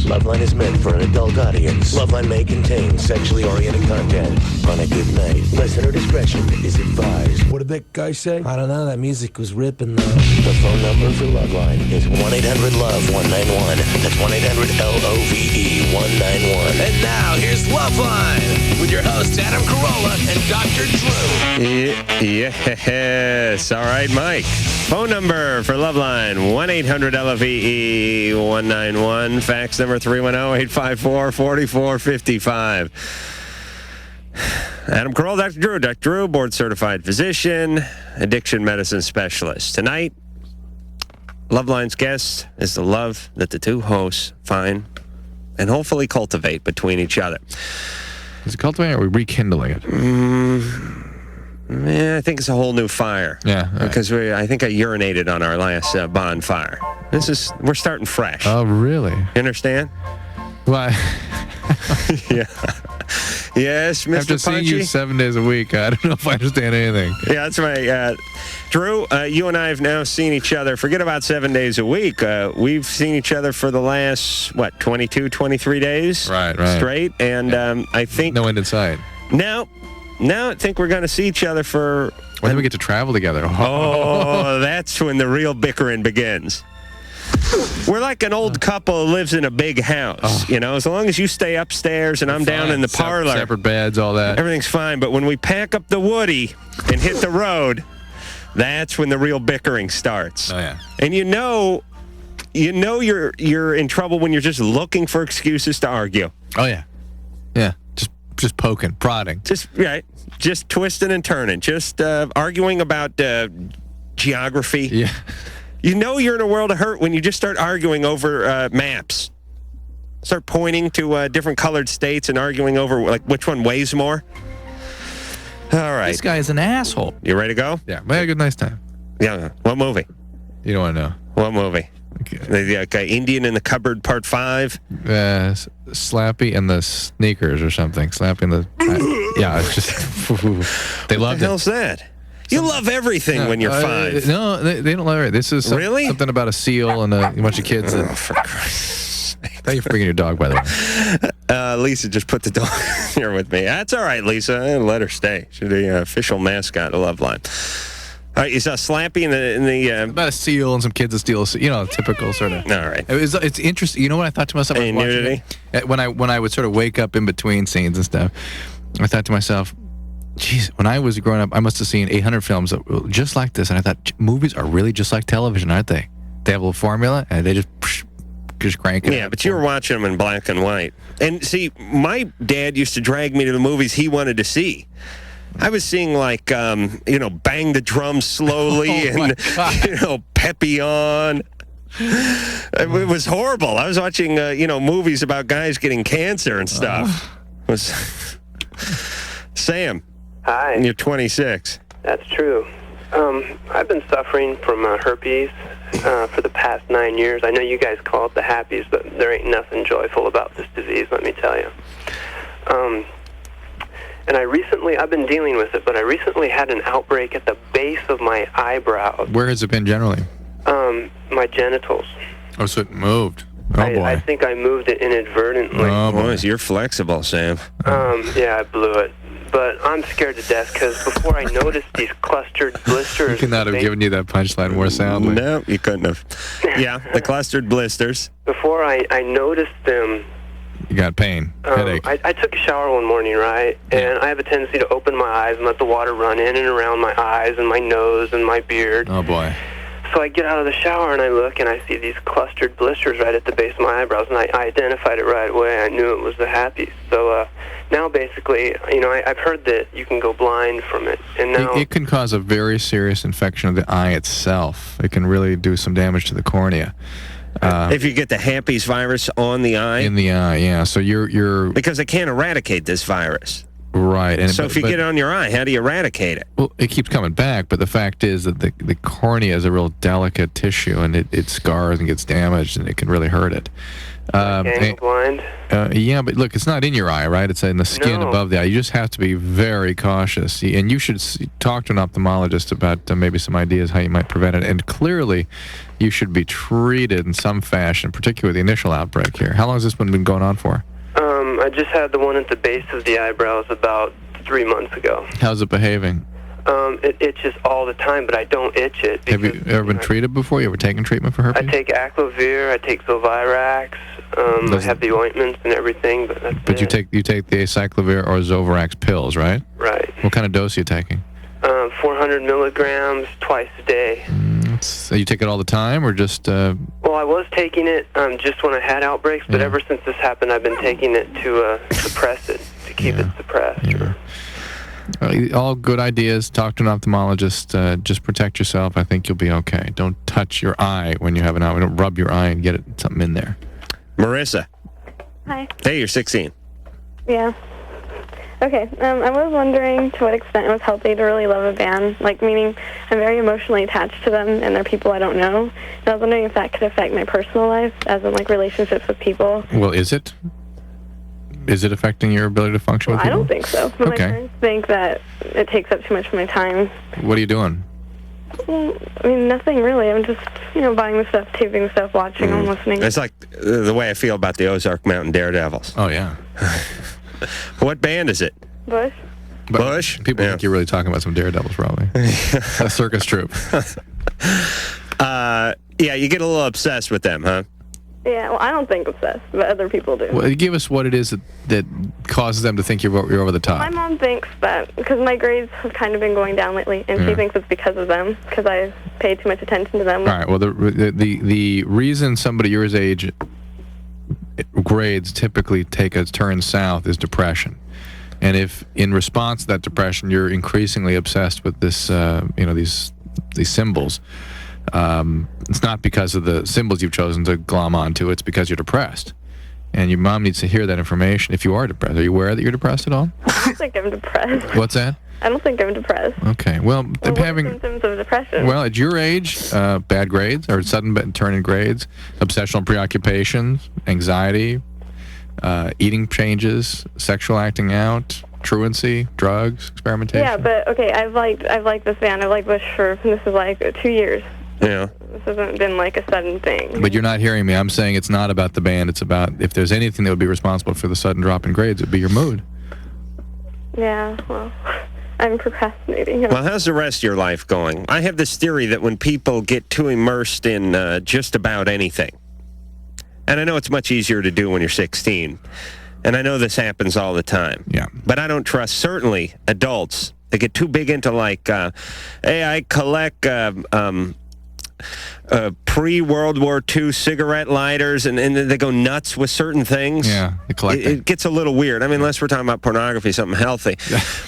LoveLine is meant for an adult audience. LoveLine may contain sexually oriented content. On a good night, listener discretion is advised. What did that guy say? I don't know. That music was ripping, though. The phone number for LoveLine is 1-800-LOVE-191. That's 1-800-LOVE-191. And now, here's LoveLine with your hosts, Adam Carolla and Dr. Drew. Yes. All right, Mike. Phone number for LoveLine, 1-800-LOVE-191. Fax number 310-854-4455. Adam Carolla, Dr. Drew. Dr. Drew, board-certified physician, addiction medicine specialist. Tonight, LoveLine's guest is the love that the two hosts find and hopefully cultivate between each other. Is it cultivating or are we rekindling it? Yeah, I think it's a whole new fire. Yeah. Right. Because I think I urinated on our last bonfire. We're starting fresh. Oh, really? You understand? Why? Yeah. Yes, Mr. After seeing you 7 days a week, I don't know if I understand anything. Yeah, that's right. Drew, you and I have now seen each other. Forget about 7 days a week. We've seen each other for the last, 22, 23 days? Right. Straight. And I think... No end in sight. Now I think we're going to see each other for... When do we get to travel together? Oh, that's when the real bickering begins. We're like an old couple who lives in a big house. You know, as long as you stay upstairs and I'm down in the parlor. Separate beds, all that. Everything's fine. But when we pack up the Woody and hit the road, that's when the real bickering starts. Oh, yeah. And you know you're in trouble when you're just looking for excuses to argue. Oh, yeah. Yeah. Just poking, prodding. Just twisting and turning. Just arguing about geography. Yeah. You know you're in a world of hurt when you just start arguing over maps. Start pointing to different colored states and arguing over which one weighs more. All right. This guy is an asshole. You ready to go? Yeah. We had a good, nice time. Yeah. What movie? You don't want to know. What movie? Okay. Indian in the Cupboard Part 5? Slappy and the Sneakers or something. Slappy and the... yeah, it's just... They loved it. What the hell's that? You love everything when you're 5. No, they don't love it. This is really? Something about a seal and a bunch of kids. Oh, for Christ's sake. Thank you for bringing your dog, by the way. Lisa just put the dog here with me. That's all right, Lisa. Let her stay. She's the official mascot of LoveLine. All right, you saw Slappy in the about a seal and some kids that steal, typical sort of. All right. It's interesting. You know what I thought to myself? Any nudity? When I would sort of wake up in between scenes and stuff, I thought to myself, geez, when I was growing up, I must have seen 800 films that were just like this, and I thought, movies are really just like television, aren't they? They have a little formula, and they just crank it. Yeah, but you were watching them in black and white. And see, my dad used to drag me to the movies he wanted to see. I was seeing Bang the Drum Slowly and, Papillon. It was horrible. I was watching, movies about guys getting cancer and stuff. It was Sam. Hi. You're 26. That's true. I've been suffering from herpes for the past 9 years. I know you guys call it the happies, but there ain't nothing joyful about this disease, let me tell you. And I've been dealing with it, but I recently had an outbreak at the base of my eyebrows. Where has it been generally? My genitals. Oh, so it moved. Oh, boy. I think I moved it inadvertently. Oh, boy. You're flexible, Sam. Yeah, I blew it. But I'm scared to death because before I noticed these clustered blisters... You could not have given you that punchline more soundly. No, you couldn't have. Yeah, the clustered blisters. Before I noticed them... You got pain, headache. I took a shower one morning, right? And I have a tendency to open my eyes and let the water run in and around my eyes and my nose and my beard. Oh, boy. So I get out of the shower and I look and I see these clustered blisters right at the base of my eyebrows, and I identified it right away. I knew it was the happy. So now basically, I've heard that you can go blind from it. And now it can cause a very serious infection of the eye itself. It can really do some damage to the cornea. If you get the herpes virus on the eye? In the eye, yeah. So you're... Because they can't eradicate this virus. Right. So if you get it on your eye, how do you eradicate it? Well, it keeps coming back, but the fact is that the cornea is a real delicate tissue, and it scars and gets damaged, and it can really hurt it. Angle blind. Yeah, but look, it's not in your eye, right? It's in the skin above the eye. You just have to be very cautious. And you should talk to an ophthalmologist about maybe some ideas how you might prevent it. And clearly, you should be treated in some fashion, particularly the initial outbreak here. How long has this one been going on for? I just had the one at the base of the eyebrows about 3 months ago. How's it behaving? It itches all the time, but I don't itch it. Have you ever been treated before? You ever taken treatment for herpes? I take Aclovir, I take Zovirax, I have the ointments and everything, but that's But you take the acyclovir or Zovirax pills, right? Right. What kind of dose are you taking? 400 milligrams twice a day. So you take it all the time, or just... Well, I was taking it just when I had outbreaks, but ever since this happened, I've been taking it to suppress it, to keep it suppressed. Yeah. All good ideas. Talk to an ophthalmologist. Just protect yourself. I think you'll be okay. Don't touch your eye when you have an eye. Don't rub your eye and get something in there. Marissa. Hi. Hey, you're 16. Yeah. Okay, I was wondering to what extent it was healthy to really love a band, like, meaning I'm very emotionally attached to them, and they're people I don't know, and I was wondering if that could affect my personal life, as in, like, relationships with people. Well, is it? Is it affecting your ability to function with I people? don't think so. But Okay. my parents think that it takes up too much of my time. What are you doing? Well, I mean, nothing really. I'm just, buying the stuff, taping the stuff, watching them, listening. It's like the way I feel about the Ozark Mountain Daredevils. Oh, yeah. What band is it? Bush? Bush? People Yeah. think you're really talking about some daredevils, probably. A circus troupe. Yeah, you get a little obsessed with them, huh? Yeah, well, I don't think obsessed, but other people do. Well, give us what it is that causes them to think you're over the top. My mom thinks that, because my grades have kind of been going down lately, and she thinks it's because of them, because I pay too much attention to them. All right, well, the reason somebody your age grades typically take a turn south is depression. And if, in response to that depression, you're increasingly obsessed with this, these symbols, it's not because of the symbols you've chosen to glom onto. It's because you're depressed. And your mom needs to hear that information if you are depressed. Are you aware that you're depressed at all? I don't think I'm depressed. What's that? I don't think I'm depressed. Okay, well, What are symptoms of depression? Well, at your age, bad grades or sudden turn in grades, obsessional preoccupations, anxiety, eating changes, sexual acting out, truancy, drugs, experimentation. Yeah, but okay, I've liked this band. I've liked Bush this is like 2 years. Yeah. This hasn't been like a sudden thing. But you're not hearing me. I'm saying it's not about the band. It's about if there's anything that would be responsible for the sudden drop in grades, it would be your mood. Yeah, well, I'm procrastinating. Well, how's the rest of your life going? I have this theory that when people get too immersed in just about anything, and I know it's much easier to do when you're 16, and I know this happens all the time. Yeah. But I don't trust, certainly, adults that get too big into, like, hey, I collect pre-World War II cigarette lighters, and they go nuts with certain things. Yeah, they collect it gets a little weird. I mean, unless we're talking about pornography, something healthy.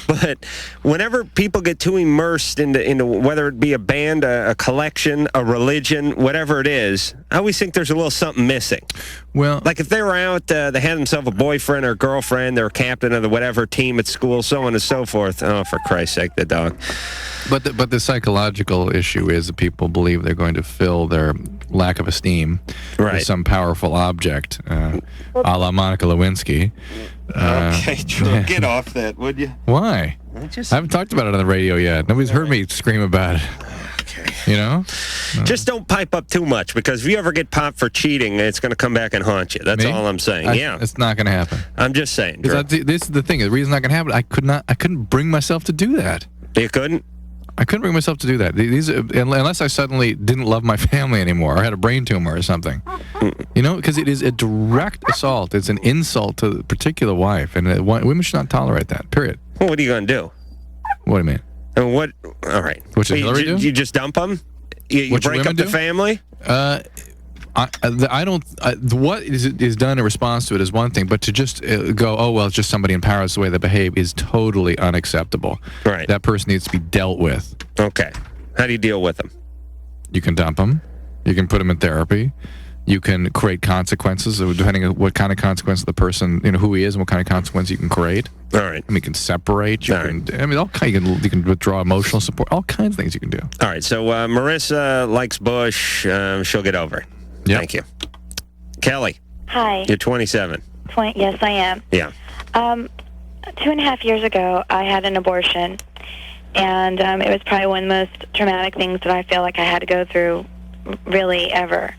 But whenever people get too immersed into whether it be a band, a collection, a religion, whatever it is, I always think there's a little something missing. Well, Like if they were out, they had themselves a boyfriend or girlfriend, they were captain of the whatever team at school, so on and so forth. Oh, for Christ's sake, the dog. but the psychological issue is that people believe they're going to fill their lack of esteem Right. with some powerful object, a la Monica Lewinsky. Okay, Drew, get off that, would you? Why? I haven't talked about it on the radio yet. Nobody's heard me scream about it. Okay. You know? Just don't pipe up too much, because if you ever get popped for cheating, it's going to come back and haunt you. That's Me? all I'm saying. Yeah. It's not going to happen. I'm just saying, Drew. This is the thing. The reason it's not going to happen, I couldn't bring myself to do that. You couldn't? I couldn't bring myself to do that. Unless I suddenly didn't love my family anymore or had a brain tumor or something. You know, because it is a direct assault. It's an insult to the particular wife, and women should not tolerate that, period. Well, what are you going to do? What do you mean? And what? All right. What should Hillary do? You just dump them? You What should break up women the do? family? I don't. What is done in response to it is one thing, but to just go, oh well, it's just somebody in power, it's the way they behave, is totally unacceptable. Right. That person needs to be dealt with. Okay. How do you deal with them? You can dump them. You can put them in therapy. You can create consequences, depending on what kind of consequence the person, who he is, and what kind of consequence you can create. All right. I mean, you can separate. You can withdraw emotional support. All kinds of things you can do. All right. So Marissa likes Bush. She'll get over it. Yep. Thank you. Kelly. Hi. You're 27. Yes, I am. Yeah. 2.5 years ago, I had an abortion, and it was probably one of the most traumatic things that I feel like I had to go through, really, ever.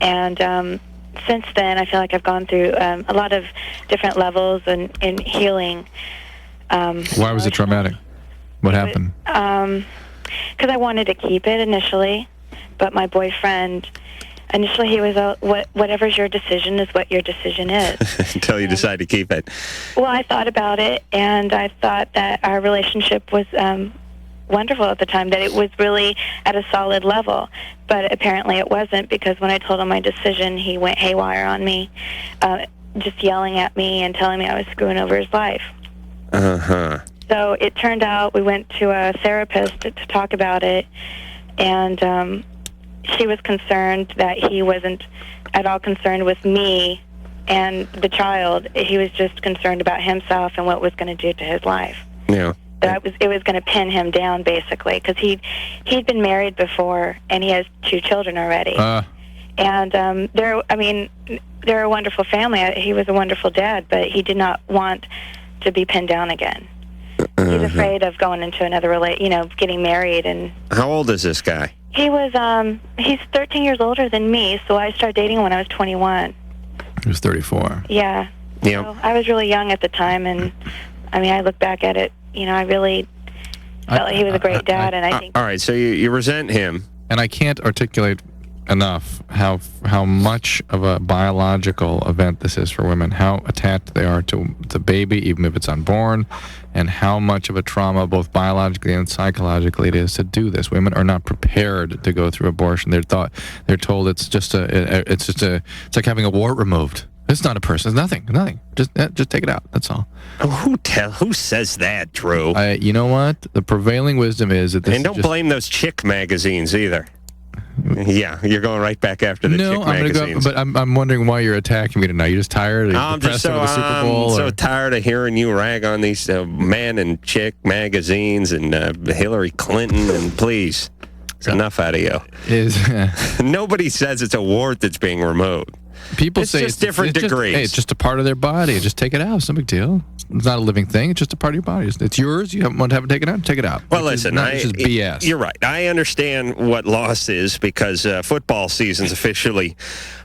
And since then, I feel like I've gone through a lot of different levels in healing. Why was it traumatic? What happened? Because I wanted to keep it initially, but my boyfriend, initially he was, whatever's your decision is what your decision is. Until you decide to keep it. Well, I thought about it, and I thought that our relationship was wonderful at the time, that it was really at a solid level. But apparently it wasn't, because when I told him my decision, he went haywire on me, just yelling at me and telling me I was screwing over his life. Uh-huh. So it turned out we went to a therapist to talk about it, and she was concerned that he wasn't at all concerned with me and the child. He was just concerned about himself and what it was going to do to his life. Yeah. That it was going to pin him down, basically, because he'd been married before, and he has 2 children already. And they're a wonderful family. He was a wonderful dad, but he did not want to be pinned down again. He's afraid of going into another getting married. And how old is this guy? He's 13 years older than me, so I started dating when I was 21. He was 34. Yeah. Yep. So I was really young at the time, and I look back at it, I really felt like he was a great dad, and I think... All right, so you resent him. And I can't articulate enough how much of a biological event this is for women, how attached they are to the baby, even if it's unborn, and how much of a trauma, both biologically and psychologically, it is to do this. Women are not prepared to go through abortion. They're told it's like having a wart removed. It's not a person. It's nothing. Just take it out. That's all. Who says that, Drew? You know what? The prevailing wisdom is that this. And don't blame those chick magazines either. Yeah, you're going right back after the chick magazines. But I'm wondering why you're attacking me tonight. You're just tired? I'm just so tired of hearing you rag on these man and chick magazines and Hillary Clinton, and please, it's enough out of you. Nobody says it's a wart that's being removed. People say it's different degrees. It's just a part of their body. Just take it out. It's no big deal. It's not a living thing. It's just a part of your body. It's yours. You want to have it taken out? Take it out. Well, listen, it's just BS. You're right. I understand what loss is, because football season's officially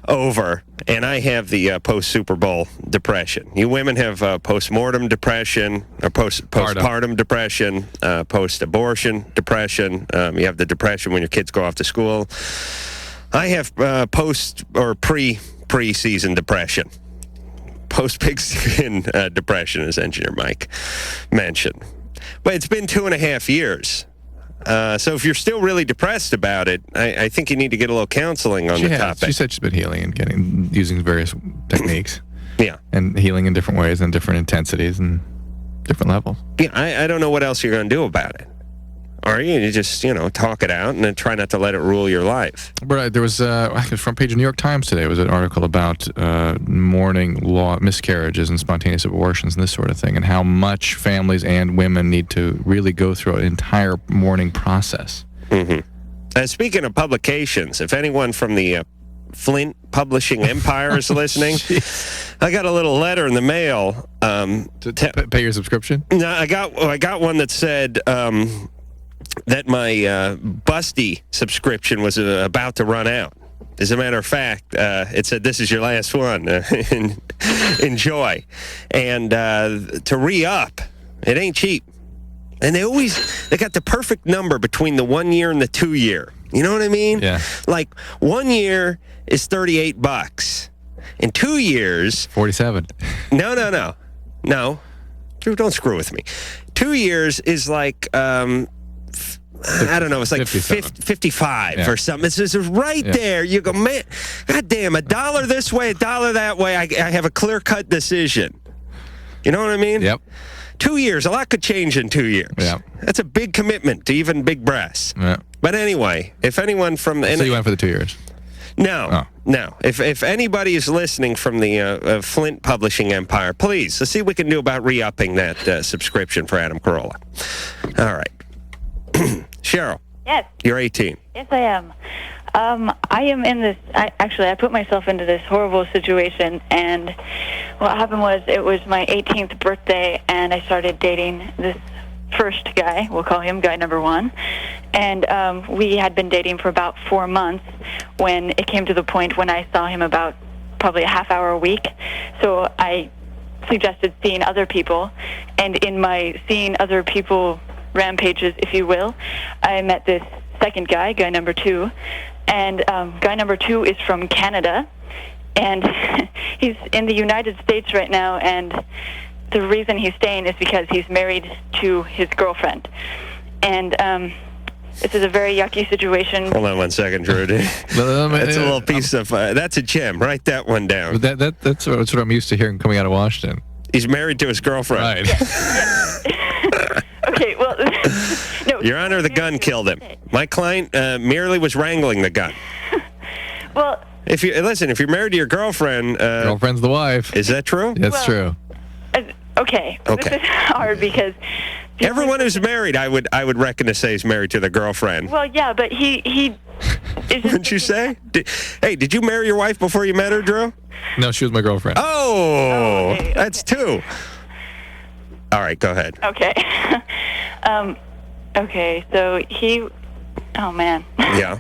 over, and I have the post-Super Bowl depression. You women have post-mortem depression, or postpartum depression, post-abortion depression. You have the depression when your kids go off to school. I have post or pre-season depression. Post-big skin depression, as Engineer Mike mentioned. But it's been 2.5 years. So if you're still really depressed about it, I think you need to get a little counseling on the topic. She said she's been healing and using various techniques. Yeah. And healing in different ways and different intensities and different levels. Yeah, I don't know what else you're going to do about it. Or you just, talk it out and then try not to let it rule your life. Right. There was, I think it was front page of New York Times today. It was an article about mourning law, miscarriages and spontaneous abortions and this sort of thing, and how much families and women need to really go through an entire mourning process. Mm-hmm. Speaking of publications, if anyone from the Flint Publishing Empire is listening, I got a little letter in the mail. To pay your subscription? No, I got one that said... that my Busty subscription was about to run out. As a matter of fact, it said, "This is your last one. Enjoy." And to re-up, it ain't cheap. And they got the perfect number between the 1 year and the 2 year. You know what I mean? Yeah. Like 1 year is $38. In 2 years... 47. No. Drew, don't screw with me. 2 years is like... I don't know, it's like 55 or something. It's right there. You go, man, goddamn, $1 this way, $1 that way. I have a clear-cut decision. You know what I mean? Yep. 2 years, a lot could change in 2 years. Yeah. That's a big commitment to even big breasts. Yeah. But anyway, if anyone from... So you went for the 2 years? No. If anybody is listening from the Flint Publishing Empire, please, let's see what we can do about re-upping that subscription for Adam Carolla. All right. Cheryl. Yes. You're 18. Yes, I am. I am in this. I put myself into this horrible situation, and what happened was it was my 18th birthday, and I started dating this first guy. We'll call him guy number one, and we had been dating for about 4 months when it came to the point when I saw him about probably a half hour a week. So I suggested seeing other people, and in my seeing other people rampages, if you will, I met this second guy number two, and guy number two is from Canada, and he's in the United States right now, and the reason he's staying is because he's married to his girlfriend, and this is a very yucky situation. Hold on 1 second, Drew. That's a little piece of, that's a gem. Write that one down. That's what I'm used to hearing coming out of Washington. He's married to his girlfriend. Right. Okay, well, no. Your Honor, the gun killed him. My client merely was wrangling the gun. Well, if you're married to your girlfriend, Girlfriend's the wife. is that true? That's true. Okay. This is hard because Everyone who's married, I would reckon to say is married to the girlfriend. Well, yeah, but he Wouldn't you say? Did you marry your wife before you met her, Drew? No, she was my girlfriend. okay. That's two. All right, go ahead. Okay. Okay, so oh man. Yeah.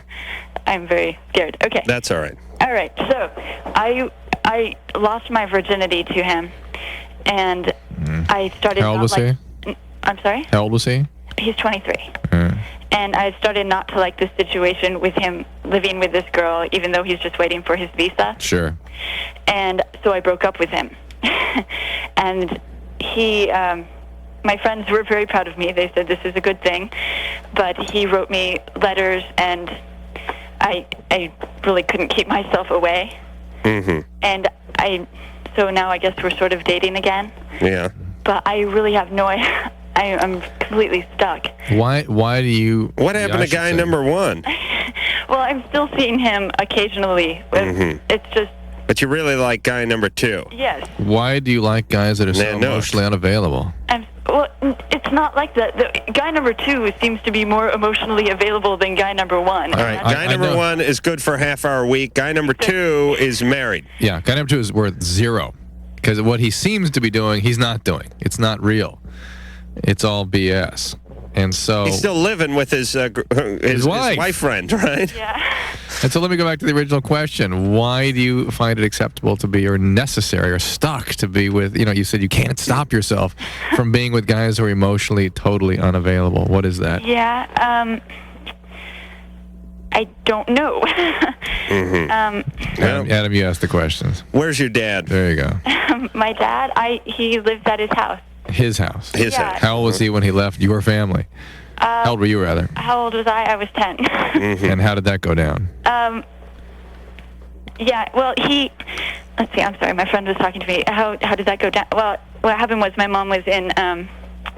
I'm very scared. Okay. That's all right. All right. So, I lost my virginity to him, and I started. How old was he? I'm sorry? How old was he? He's 23. And I started not to like this situation with him living with this girl, even though he's just waiting for his visa. Sure. And so I broke up with him. And he, my friends were very proud of me. They said this is a good thing. But he wrote me letters, and I really couldn't keep myself away. Mm-hmm. And so now I guess we're sort of dating again. Yeah. But I really have no idea. I'm completely stuck. Why do you... What happened to guy number one? Well, I'm still seeing him occasionally. It's just... But you really like guy number two? Yes. Why do you like guys that are so emotionally unavailable? Well, it's not like that. The guy number two seems to be more emotionally available than guy number one. All right, guy number one is good for a half-hour a week. Guy number two is married. Yeah, guy number two is worth zero. Because what he seems to be doing, he's not doing. It's not real. It's all BS. And so... He's still living with his wife friend, right? Yeah. And so let me go back to the original question. Why do you find it acceptable to be, or necessary, or stuck to be with, you said you can't stop yourself from being with guys who are emotionally totally unavailable. What is that? Yeah, I don't know. Adam, you asked the questions. Where's your dad? There you go. My dad, he lives at his house. His house. His house. How old was he when he left your family? How old were you, rather? How old was I? I was 10. And how did that go down? Yeah, well, let's see, I'm sorry, my friend was talking to me. How did that go down? Well, what happened was my mom was in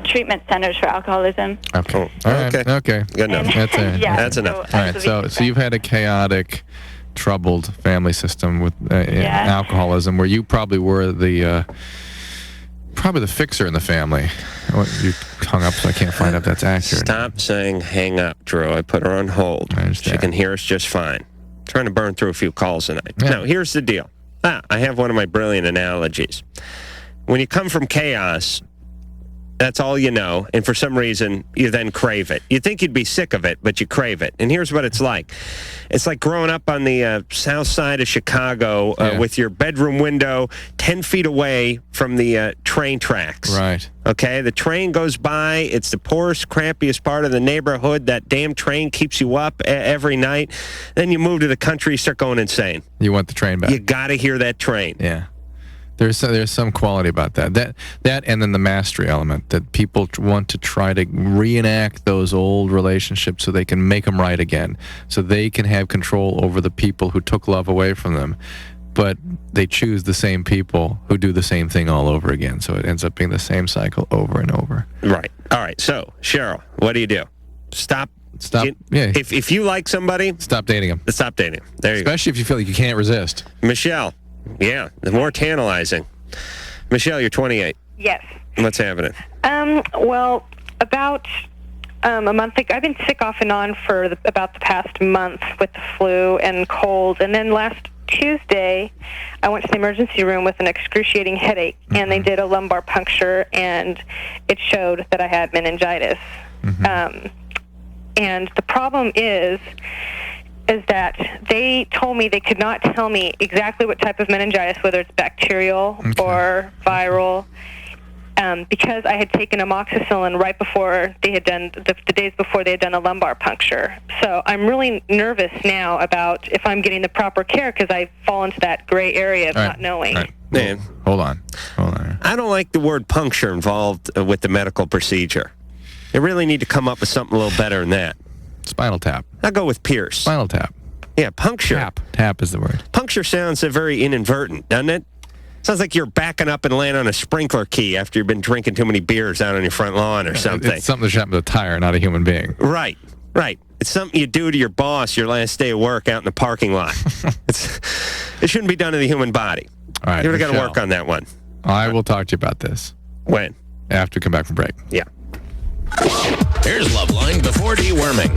treatment centers for alcoholism. Okay. All right. Okay. Good enough. That's it. Yeah, That's enough. All right. So you've had a chaotic, troubled family system with alcoholism, where you probably were the fixer in the family. You hung up, so I can't find out if that's accurate. Stop saying hang up, Drew. I put her on hold. I understand. She can hear us just fine. Trying to burn through a few calls tonight. Yeah. Now, here's the deal. I have one of my brilliant analogies. When you come from chaos, that's all you know, and for some reason, you then crave it. You think you'd be sick of it, but you crave it. And here's what it's like. It's like growing up on the south side of Chicago with your bedroom window 10 feet away from the train tracks. Right. Okay, the train goes by. It's the poorest, crappiest part of the neighborhood. That damn train keeps you up every night. Then you move to the country, you start going insane. You want the train back. You got to hear that train. Yeah. There's some quality about that. That and then the mastery element, that people want to try to reenact those old relationships so they can make them right again, so they can have control over the people who took love away from them. But they choose the same people who do the same thing all over again, so it ends up being the same cycle over and over. Right. All right. So, Cheryl, what do you do? Stop. Yeah. If you like somebody, stop dating them. Stop dating them. There you go. Especially if you feel like you can't resist. Michelle. Yeah, the more tantalizing. Michelle, you're 28. Yes. What's happening? Well, about a month ago. I've been sick off and on for about the past month with the flu and cold. And then last Tuesday, I went to the emergency room with an excruciating headache, and they did a lumbar puncture, and it showed that I had meningitis. And the problem is that they told me they could not tell me exactly what type of meningitis, whether it's bacterial or viral, because I had taken amoxicillin right before they had done, the days before they had done a lumbar puncture. So I'm really nervous now about if I'm getting the proper care, because I fall into that gray area of not knowing. Man, hold on. I don't like the word puncture involved with the medical procedure. They really need to come up with something a little better than that. Spinal tap. I'll go with Pierce. Spinal tap. Yeah, puncture. Tap is the word. Puncture sounds very inadvertent, doesn't it? Sounds like you're backing up and laying on a sprinkler key after you've been drinking too many beers out on your front lawn or something. It's something that should happen to a tire, not a human being. Right. It's something you do to your boss your last day of work out in the parking lot. It shouldn't be done to the human body. All right, You've got to work on that one. I will talk to you about this. When? After we come back from break. Yeah. Here's LoveLine before deworming.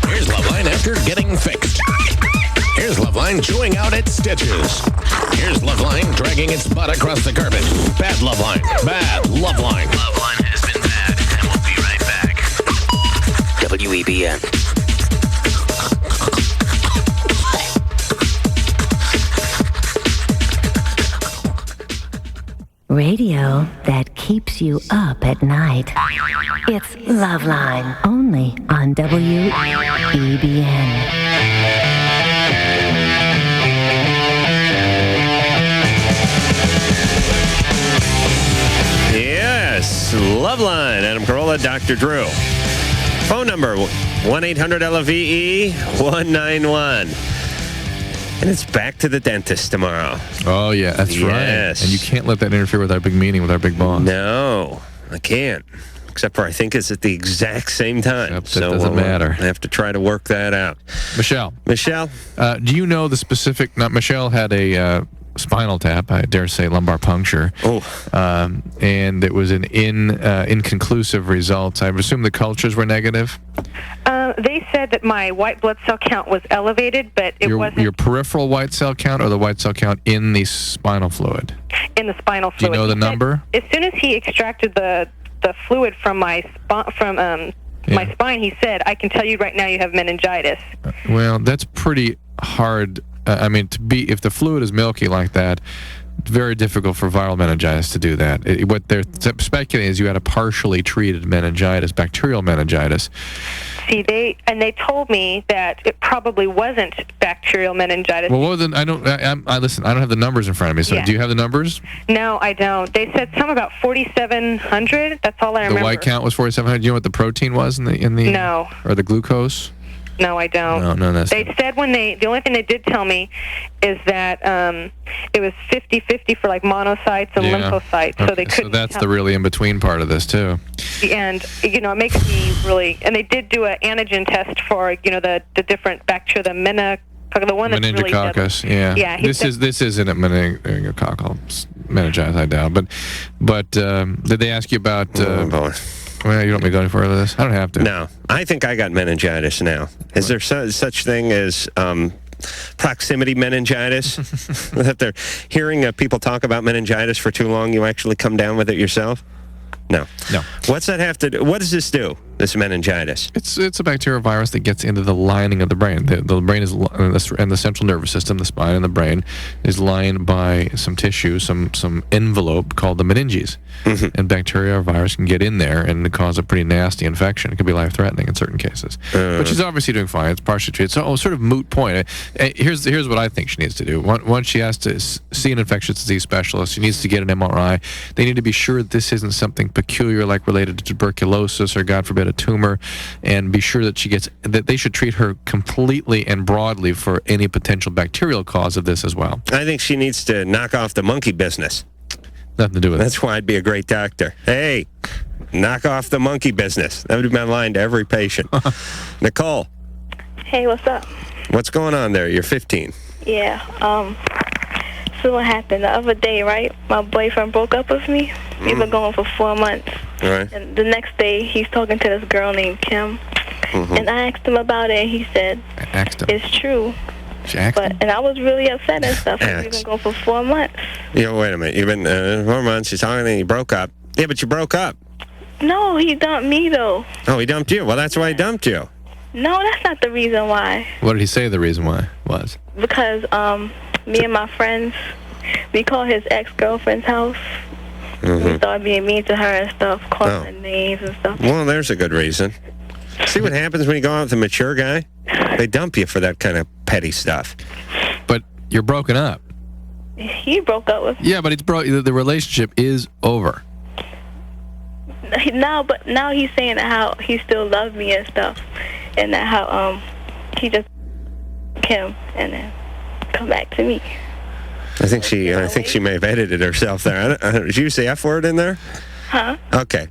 Here's LoveLine after getting fixed. Here's LoveLine chewing out its stitches. Here's LoveLine dragging its butt across the carpet. Bad LoveLine. Bad LoveLine. LoveLine has been bad, and we'll be right back. WEBN. Radio that keeps you up at night. It's LoveLine, only on WEBN. Yes, LoveLine, Adam Carolla, Dr. Drew. Phone number, 1-800-LOVE-191. And it's back to the dentist tomorrow. Oh, yeah, that's right. And you can't let that interfere with our big meeting with our big boss. No, I can't. Except for I think it's at the exact same time. Yep, so it doesn't matter. I have to try to work that out. Michelle, do you know the specific... Michelle had a spinal tap, I dare say lumbar puncture. And it was an inconclusive result. I assume the cultures were negative? They said that my white blood cell count was elevated, but it wasn't... Your peripheral white cell count or the white cell count in the spinal fluid? In the spinal fluid. Do you know the number? As soon as he extracted the fluid from my my spine, he said, "I can tell you right now you have meningitis." Well, that's pretty hard. If the fluid is milky like that, it's very difficult for viral meningitis to do that. What they're speculating is you had a partially treated meningitis, bacterial meningitis. See, they told me that it probably wasn't bacterial meningitis. Well, then listen, I don't have the numbers in front of me. So, do you have the numbers? No, I don't. They said something about 4,700. That's all I remember. The white count was 4,700. Do you know what the protein was in the No. Or the glucose? No, I don't. No, that's... They said the only thing they did tell me is that it was 50-50 for like monocytes and lymphocytes. Okay. So they couldn't. So that's the really in-between part of this too. And it makes me really. And they did do an antigen test for the different bacteria, the one that's really meningococcus. Yeah. This isn't a meningococcal meningitis, I doubt. But did they ask you about? Well, you don't want me to go any further with this? I don't have to. No. I think I got meningitis now. Is there such thing as proximity meningitis? That they're hearing people talk about meningitis for too long, you actually come down with it yourself? No. What's that have to do? What does this do, this meningitis? It's a bacterial virus that gets into the lining of the brain. The brain is, and the central nervous system, the spine and the brain, is lined by some tissue, some envelope called the meninges. And bacteria or virus can get in there and cause a pretty nasty infection. It could be life-threatening in certain cases. But she's obviously doing fine. It's partially treated. So, sort of moot point. Here's what I think she needs to do. Once she has to see an infectious disease specialist, she needs to get an MRI. They need to be sure that this isn't something peculiar, like related to tuberculosis or, God forbid, a tumor, and be sure that they should treat her completely and broadly for any potential bacterial cause of this as well. I think she needs to knock off the monkey business. Nothing to do with it. That's why I'd be a great doctor. Hey, knock off the monkey business. That would be my line to every patient. Nicole. Hey, what's up? What's going on there? You're 15. Yeah, so what happened the other day, right? My boyfriend broke up with me. We've been going for 4 months. All right. And the next day, he's talking to this girl named Kim. And I asked him about it, and he said, it's true. And I was really upset and stuff. We've been going for 4 months. Wait a minute. You've been 4 months. You're talking, and you broke up. Yeah, but you broke up. No, he dumped me, though. Oh, he dumped you. Well, that's why he dumped you. No, that's not the reason why. What did he say the reason why was? Because me and my friends, we called his ex-girlfriend's house. We started being mean to her and stuff, calling her names and stuff. Well, there's a good reason. See what happens when you go out with a mature guy? They dump you for that kind of petty stuff. But you're broken up. He broke up with me. Yeah, but the relationship is over. Now he's saying that how he still loves me and stuff, and that how he just Kim and then come back to me. I think she may have edited herself there. Did you say F word in there? Huh? Okay.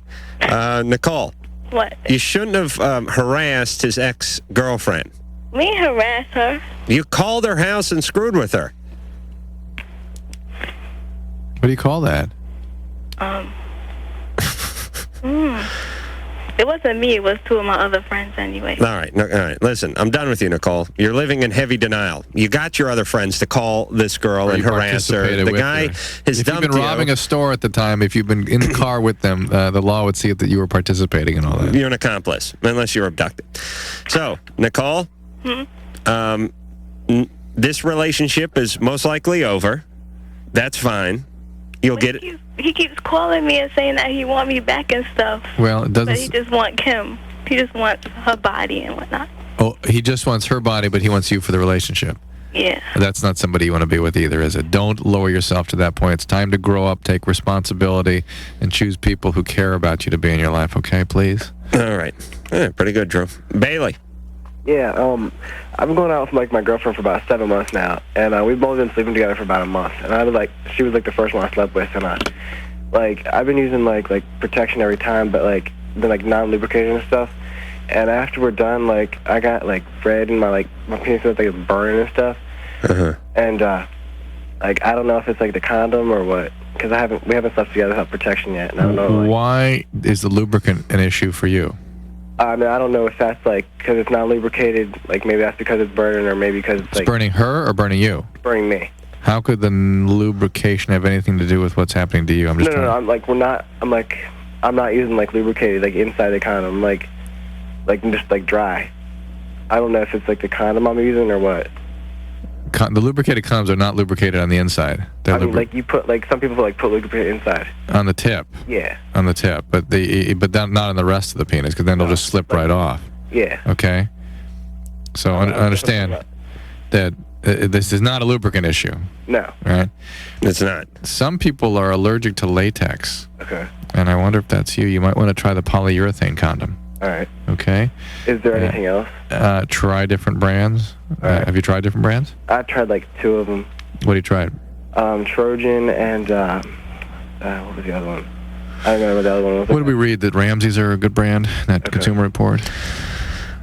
Nicole. What? You shouldn't have harassed his ex-girlfriend. We harassed her. You called her house and screwed with her. What do you call that? It wasn't me. It was two of my other friends anyway. All right. Listen, I'm done with you, Nicole. You're living in heavy denial. You got your other friends to call this girl and harass her. The guy has dumped you. If you've been robbing a store at the time, if you've been in the car with them, the law would see that you were participating in all that. You're an accomplice, unless you're abducted. So, Nicole, this relationship is most likely over. That's fine. You'll get it. He keeps calling me and saying that he wants me back and stuff. Well, it doesn't. But he just wants Kim. He just wants her body and whatnot. Oh, he just wants her body, but he wants you for the relationship. Yeah. That's not somebody you want to be with either, is it? Don't lower yourself to that point. It's time to grow up, take responsibility, and choose people who care about you to be in your life, okay, please? All right. Pretty good, Drew. Bailey. Yeah, I've been going out with my girlfriend for about 7 months now, and we've both been sleeping together for about a month. And she was the first one I slept with, and I've been using like protection every time, but been non-lubricated and stuff. And after we're done, I got red in my penis was burning and stuff. And I don't know if it's the condom or what, because we haven't slept together without protection yet. And I don't know. Why is the lubricant an issue for you? I don't know if that's because it's not lubricated. Maybe that's because it's burning, or maybe because it's burning her or burning you. Burning me. How could the lubrication have anything to do with what's happening to you? I'm just no. I'm not using lubricated inside the condom. Just dry. I don't know if it's the condom I'm using or what. The lubricated condoms are not lubricated on the inside. They're you put some people put lubricated inside. On the tip. Yeah. On the tip, but not on the rest of the penis, because then it'll just slip right off. Yeah. Okay. So understand that this is not a lubricant issue. No. Right. It's not. Some people are allergic to latex. Okay. And I wonder if that's you. You might want to try the polyurethane condom. All right. Okay. Is there anything else? Try different brands. Have you tried different brands? I've tried 2 of them. What have you tried? Trojan and what was the other one? I don't know what the other one was. What did we read? That Ramsey's are a good brand? That Consumer Report?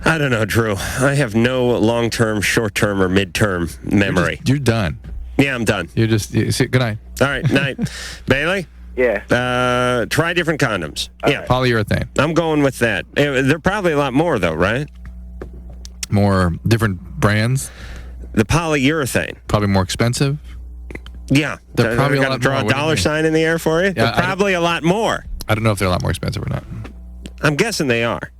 I don't know, Drew. I have no long-term, short-term, or mid-term memory. You're done. Yeah, I'm done. Good night. All right, night. Bailey? Yeah. Try different condoms. Yeah. Polyurethane. I'm going with that. There are probably a lot more, though, right? More different brands? The polyurethane. Probably more expensive? Yeah. They're probably got to draw a dollar sign in the air for you? Yeah, they're probably a lot more. I don't know if they're a lot more expensive or not. I'm guessing they are.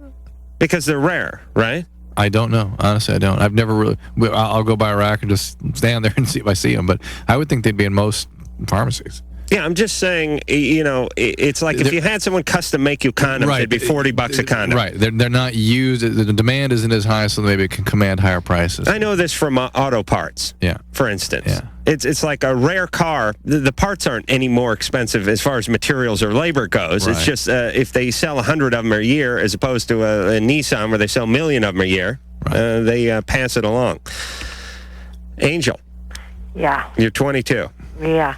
Because they're rare, right? I don't know. Honestly, I don't. I've never really... I'll go by a rack and just stand there and see if I see them, but I would think they'd be in most pharmacies. Yeah, I'm just saying, it's like if you had someone custom make you condoms, it'd be $40 a condom. Right. They're not used. The demand isn't as high, so maybe it can command higher prices. I know this from auto parts. Yeah. For instance. Yeah. It's like a rare car. The parts aren't any more expensive as far as materials or labor goes. Right. It's just if they sell 100 of them a year as opposed to a Nissan where they sell 1 million of them a year, they pass it along. Angel. Yeah. You're 22. Yeah.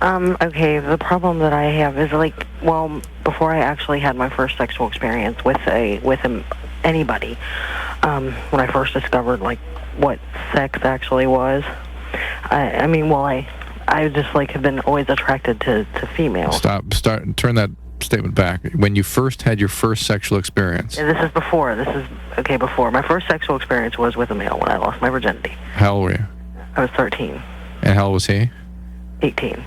Okay, the problem that I have is before I actually had my first sexual experience with anybody, when I first discovered what sex actually was, I I just like have been always attracted to females. Turn that statement back. When you first had your first sexual experience. And this is before. Before. My first sexual experience was with a male when I lost my virginity. How old were you? I was 13. And how old was he? 18.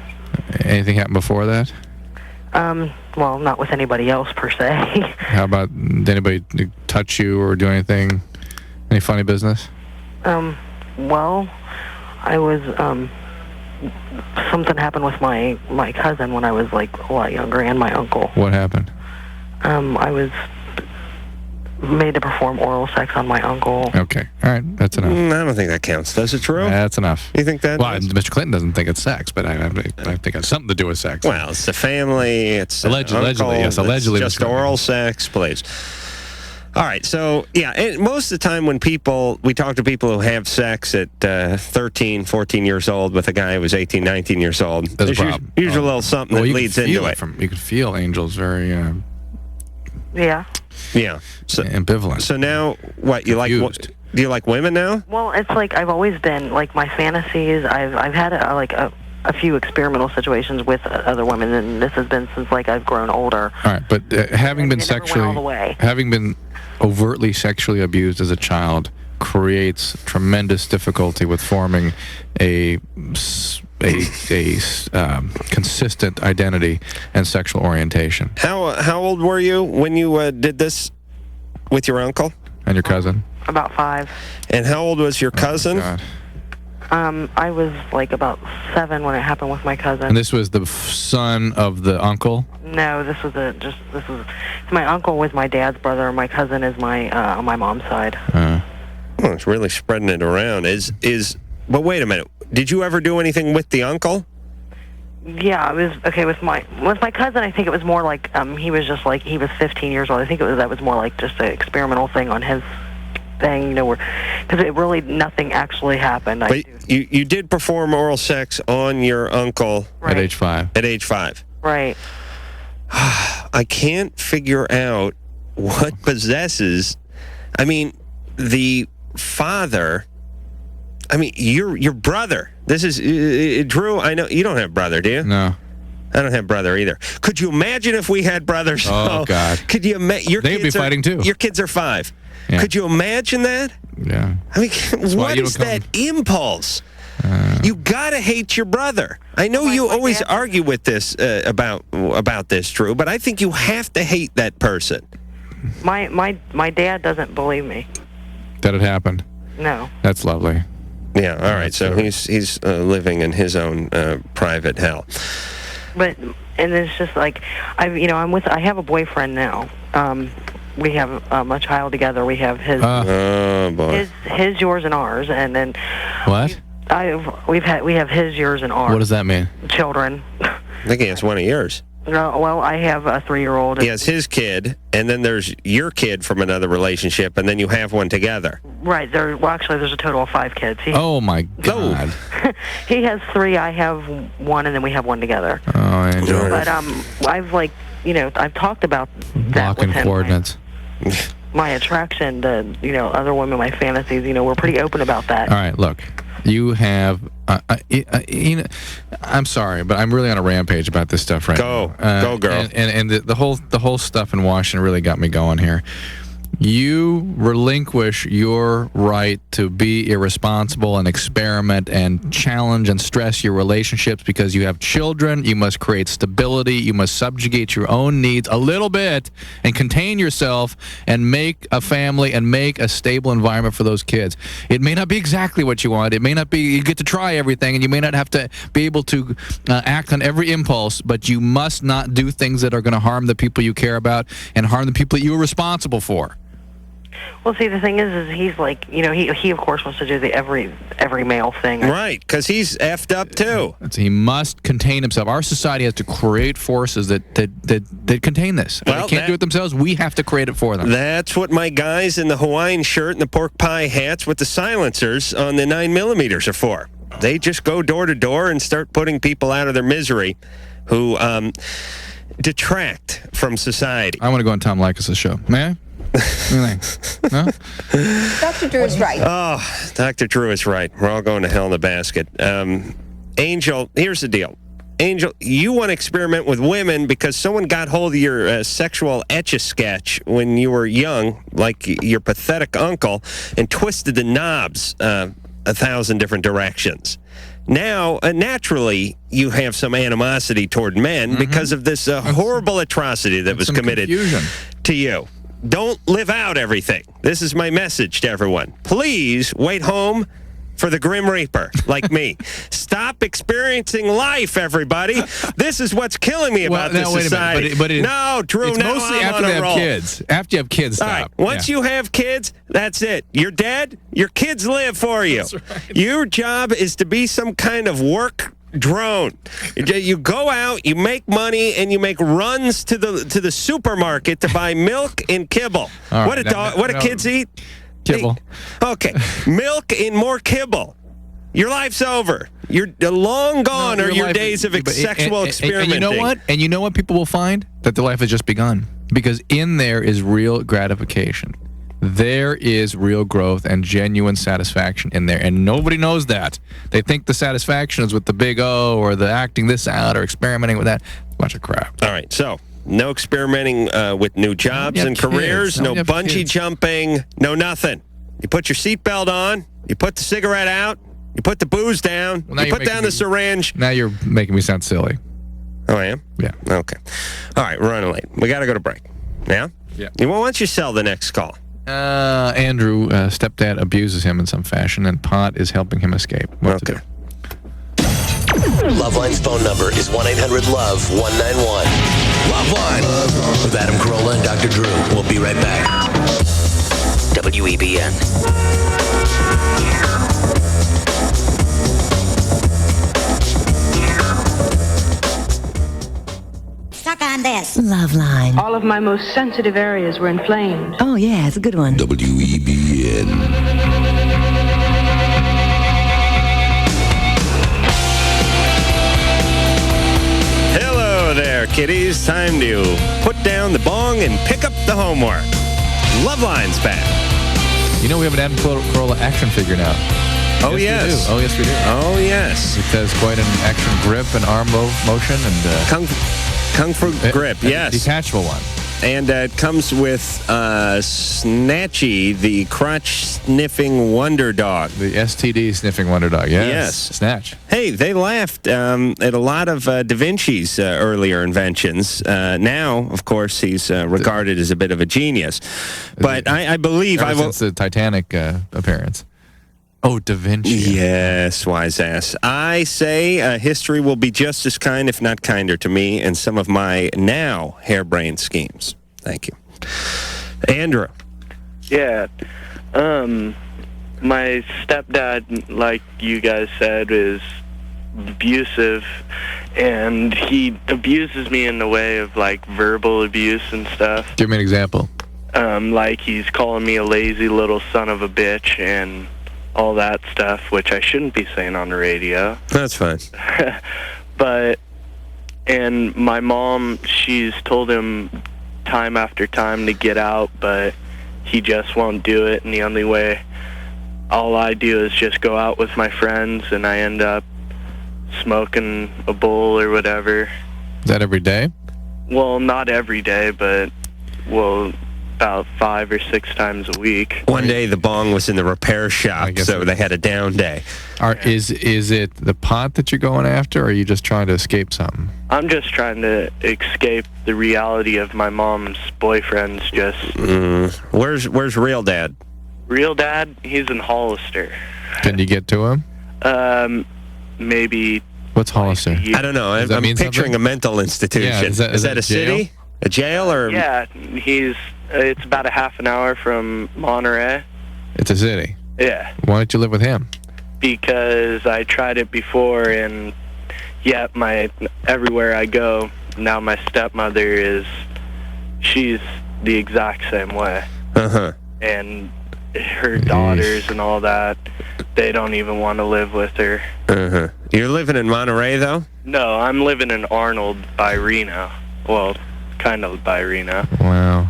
Anything happened before that? Well, not with anybody else per se. How about, did anybody touch you or do anything? Any funny business? Well, I was, something happened with my cousin when I was, like, a lot younger, and my uncle. What happened? I was made to perform oral sex on my uncle. Okay. All right. That's enough. I don't think that counts. Does it, true? That's enough. You think that? Well, Mr. Clinton doesn't think it's sex, but I think it has something to do with sex. Well, it's the family. It's allegedly, yes, allegedly. It's just oral sex, please. All right, so, yeah, and most of the time when we talk to people who have sex at 13, 14 years old with a guy who was 18, 19 years old, there's usually a little something that leads into it. You can feel Angel's very... Yeah. Yeah. So, ambivalent. So now, what, do you like women now? Well, it's like I've always been, like, my fantasies, I've had, a few experimental situations with other women, and this has been since, like, I've grown older. All right, but having been overtly sexually abused as a child creates tremendous difficulty with forming a consistent identity and sexual orientation. How old were you when you did this with your uncle? And your cousin? About 5. And how old was your cousin? Oh, God. I was like about 7 when it happened with my cousin. And this was the son of the uncle? No, this was my uncle was my dad's brother, and my cousin is my on my mom's side. Well, it's really spreading it around. But wait a minute. Did you ever do anything with the uncle? Yeah, it was okay with my cousin. I think it was more like he was just like he was 15 years old. I think that was more like just an experimental thing on his thing, because it really nothing actually happened. But you did perform oral sex on your uncle right. At age 5. At age 5. Right. I can't figure out what possesses. I mean, the father. I mean, your brother. This is Drew. I know you don't have a brother, do you? No. I don't have a brother either. Could you imagine if we had brothers? Oh, God. Could you imagine? They'd be fighting too. Your kids are 5. Yeah. Could you imagine that? Yeah. I mean, what is that impulse? You gotta hate your brother. I know you always argue with this about this, Drew, but I think you have to hate that person. My dad doesn't believe me. That it happened? No. That's lovely. Yeah. All right. So he's living in his own private hell. And it's just like I have a boyfriend now. We have a child together. We have his, his, yours, and ours, and then what? We have his, yours, and ours. What does that mean? Children. I think he has one of yours. No, well, I have a 3-year-old. He has his kid, and then there's your kid from another relationship, and then you have one together. Right. Actually, there's a total of 5 kids. Oh my God. He has 3. I have 1, and then we have 1 together. Oh, Angel. But I've talked about that blocking with him. coordinates. My attraction to other women, my fantasies. We're pretty open about that. All right, look. You have, I'm sorry, but I'm really on a rampage about this stuff right now. Go, girl. And the whole stuff in Washington really got me going here. You relinquish your right to be irresponsible and experiment and challenge and stress your relationships because you have children. You must create stability. You must subjugate your own needs a little bit and contain yourself and make a family and make a stable environment for those kids. It may not be exactly what you want. It may not be, you get to try everything, and you may not have to be able to act on every impulse, but you must not do things that are going to harm the people you care about and harm the people that you are responsible for. Well, see, the thing is he's like, he of course wants to do the every male thing. Right, because he's effed up too. He must contain himself. Our society has to create forces that contain this. Well, they can't do it themselves. We have to create it for them. That's what my guys in the Hawaiian shirt and the pork pie hats with the silencers on the 9mm are for. They just go door to door and start putting people out of their misery who detract from society. I want to go on Tom Leykis' show. May I? No? Dr. Drew is right. Oh, Dr. Drew is right. We're all going to hell in a basket. Angel, here's the deal. Angel, you want to experiment with women because someone got hold of your sexual etch-a-sketch when you were young, like your pathetic uncle, and twisted the knobs 1,000 different directions. Now, naturally, you have some animosity toward men because of this horrible atrocity that was committed to you. Don't live out everything. This is my message to everyone. Please wait home for the Grim Reaper, like me. Stop experiencing life, everybody. This is what's killing me about this society. No, Drew, it's now mostly I'm after on they a roll. have kids. After you have kids, stop. All right. Once you have kids, that's it. You're dead. Your kids live for you. That's right. Your job is to be some kind of work drone. You go out, you make money, and you make runs to the supermarket to buy milk and kibble. All What right, do kids eat? Kibble. Okay. Milk and more kibble. Your life's over. You're long gone are your days of sexual experimenting. And you know what? And you know what people will find? That their life has just begun. Because in there is real gratification. There is real growth and genuine satisfaction in there. And nobody knows that. They think the satisfaction is with the big O or the acting this out or experimenting with that. Bunch of crap. All right. So, no experimenting with new jobs and careers, no bungee jumping, no nothing. You put your seatbelt on, you put the cigarette out, you put the booze down, you put down the syringe. Now you're making me sound silly. Oh, I am? Yeah. Okay. All right, we're running late. We got to go to break. Yeah? Yeah. Why don't you sell the next call? Andrew, stepdad abuses him in some fashion, and pot is helping him escape. What to do? LoveLine's phone number is 1-800-LOVE-191. LoveLine with Adam Carolla and Dr. Drew. We'll be right back. WEBN. Stuck on this. LoveLine. All of my most sensitive areas were inflamed. Oh, yeah, it's a good one. WEBN. Hello there, kiddies. Time to put down the bong and pick up the homework. LoveLine's back. You know we have an Adam Carolla action figure now. Oh, yes. We do. Oh, yes, we do. Oh, yes. It does quite an action grip and arm motion and... Kung Fu grip, yes. Detachable one. And it comes with Snatchy, the crotch-sniffing wonder dog. The STD sniffing wonder dog, yes. Snatch. Hey, they laughed at a lot of Da Vinci's earlier inventions. Now, of course, he's regarded as a bit of a genius. But I believe... Ever since the Titanic appearance. Oh, Da Vinci. Yes, wise ass. I say history will be just as kind, if not kinder, to me and some of my now harebrained schemes. Thank you. Andrew. Yeah. My stepdad, like you guys said, is abusive, and he abuses me in the way of, like, verbal abuse and stuff. Give me an example. Like he's calling me a lazy little son of a bitch and all that stuff, which I shouldn't be saying on the radio. That's fine. And my mom, she's told him time after time to get out, but he just won't do it, and the only way, all I do is just go out with my friends, and I end up smoking a bowl or whatever. Is that every day? Well, not every day, but, about 5 or 6 times a week. One day the bong was in the repair shop, so they had a down day. Is it the pot that you're going after, or are you just trying to escape something? I'm just trying to escape the reality of my mom's boyfriends. Where's real dad? Real dad? He's in Hollister. Can you get to him? Maybe. What's Hollister? I don't know. I'm picturing a mental institution. Yeah, is that a city? A jail or? Yeah, it's about a half an hour from Monterey. It's a city. Yeah. Why don't you live with him? Because I tried it before, and everywhere I go now, my stepmother she's the exact same way. And her daughters and all that, they don't even want to live with her. You're living in Monterey, though? No, I'm living in Arnold by Reno. Well, kind of by Reno. Wow.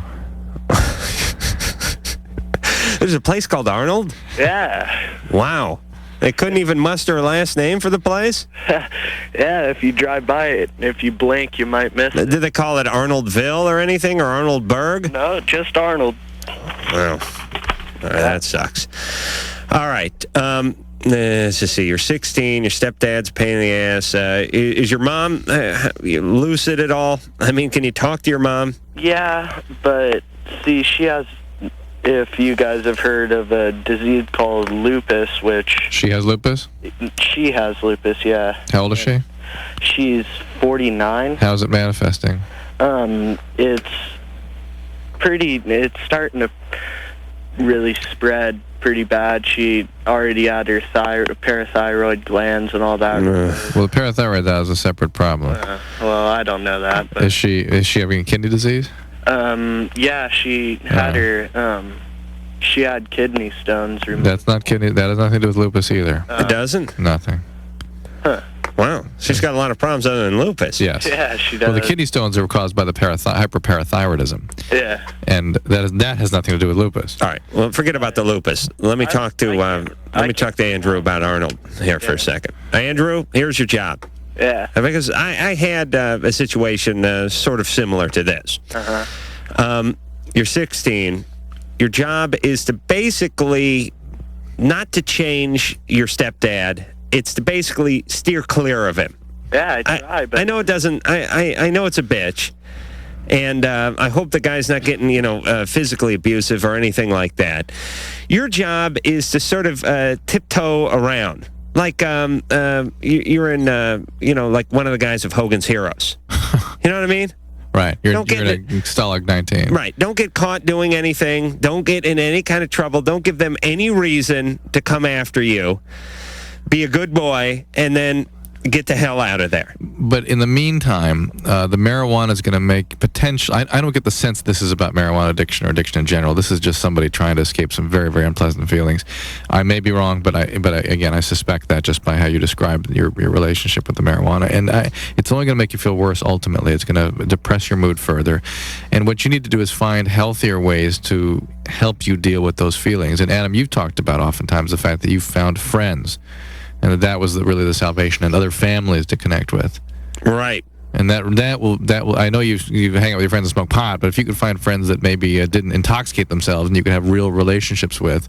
There's a place called Arnold? Yeah. Wow. They couldn't even muster a last name for the place? Yeah, if you drive by it, if you blink, you might miss it. Did they call it Arnoldville or anything, or Arnoldburg? No, just Arnold. Well, that sucks. All right. Let's just see. You're 16. Your stepdad's a pain in the ass. Is your mom lucid at all? I mean, can you talk to your mom? Yeah, but see, she has, if you guys have heard of a disease called lupus, which... She has lupus? She has lupus, yeah. How old is she? She's 49. How's it manifesting? It's starting to really spread pretty bad. She already had her parathyroid glands and all that. Well, the parathyroid, that is a separate problem. Well, I don't know that. But, is she having a kidney disease? Yeah, she had she had kidney stones removed. That's not kidney. That has nothing to do with lupus either. It doesn't? Nothing. Huh. Wow. She's got a lot of problems other than lupus. Yes. Yeah, she does. Well, the kidney stones are caused by the hyperparathyroidism. Yeah. And that has nothing to do with lupus. All right. Well, forget about the lupus. Let me talk to Andrew about Arnold here for a second. Andrew, here's your job. Yeah. Because I had a situation sort of similar to this. You're 16. Your job is to basically not to change your stepdad. It's to basically steer clear of him. Yeah, I try, but... I know it doesn't... I know it's a bitch. And I hope the guy's not getting, physically abusive or anything like that. Your job is to sort of tiptoe around. Like you're in, like one of the guys of Hogan's Heroes. You know what I mean? Right. You're in a Stalag 19. Right. Don't get caught doing anything. Don't get in any kind of trouble. Don't give them any reason to come after you. Be a good boy, and then get the hell out of there. But in the meantime, the marijuana is going to make potential... I don't get the sense this is about marijuana addiction or addiction in general. This is just somebody trying to escape some very, very unpleasant feelings. I may be wrong, but again, I suspect that just by how you describe your relationship with the marijuana. And it's only going to make you feel worse ultimately. It's going to depress your mood further. And what you need to do is find healthier ways to help you deal with those feelings. And Adam, you've talked about oftentimes the fact that you've found friends. And that was really the salvation, and other families to connect with. Right. And that will. I know you hang out with your friends and smoke pot, but if you could find friends that maybe didn't intoxicate themselves, and you could have real relationships with,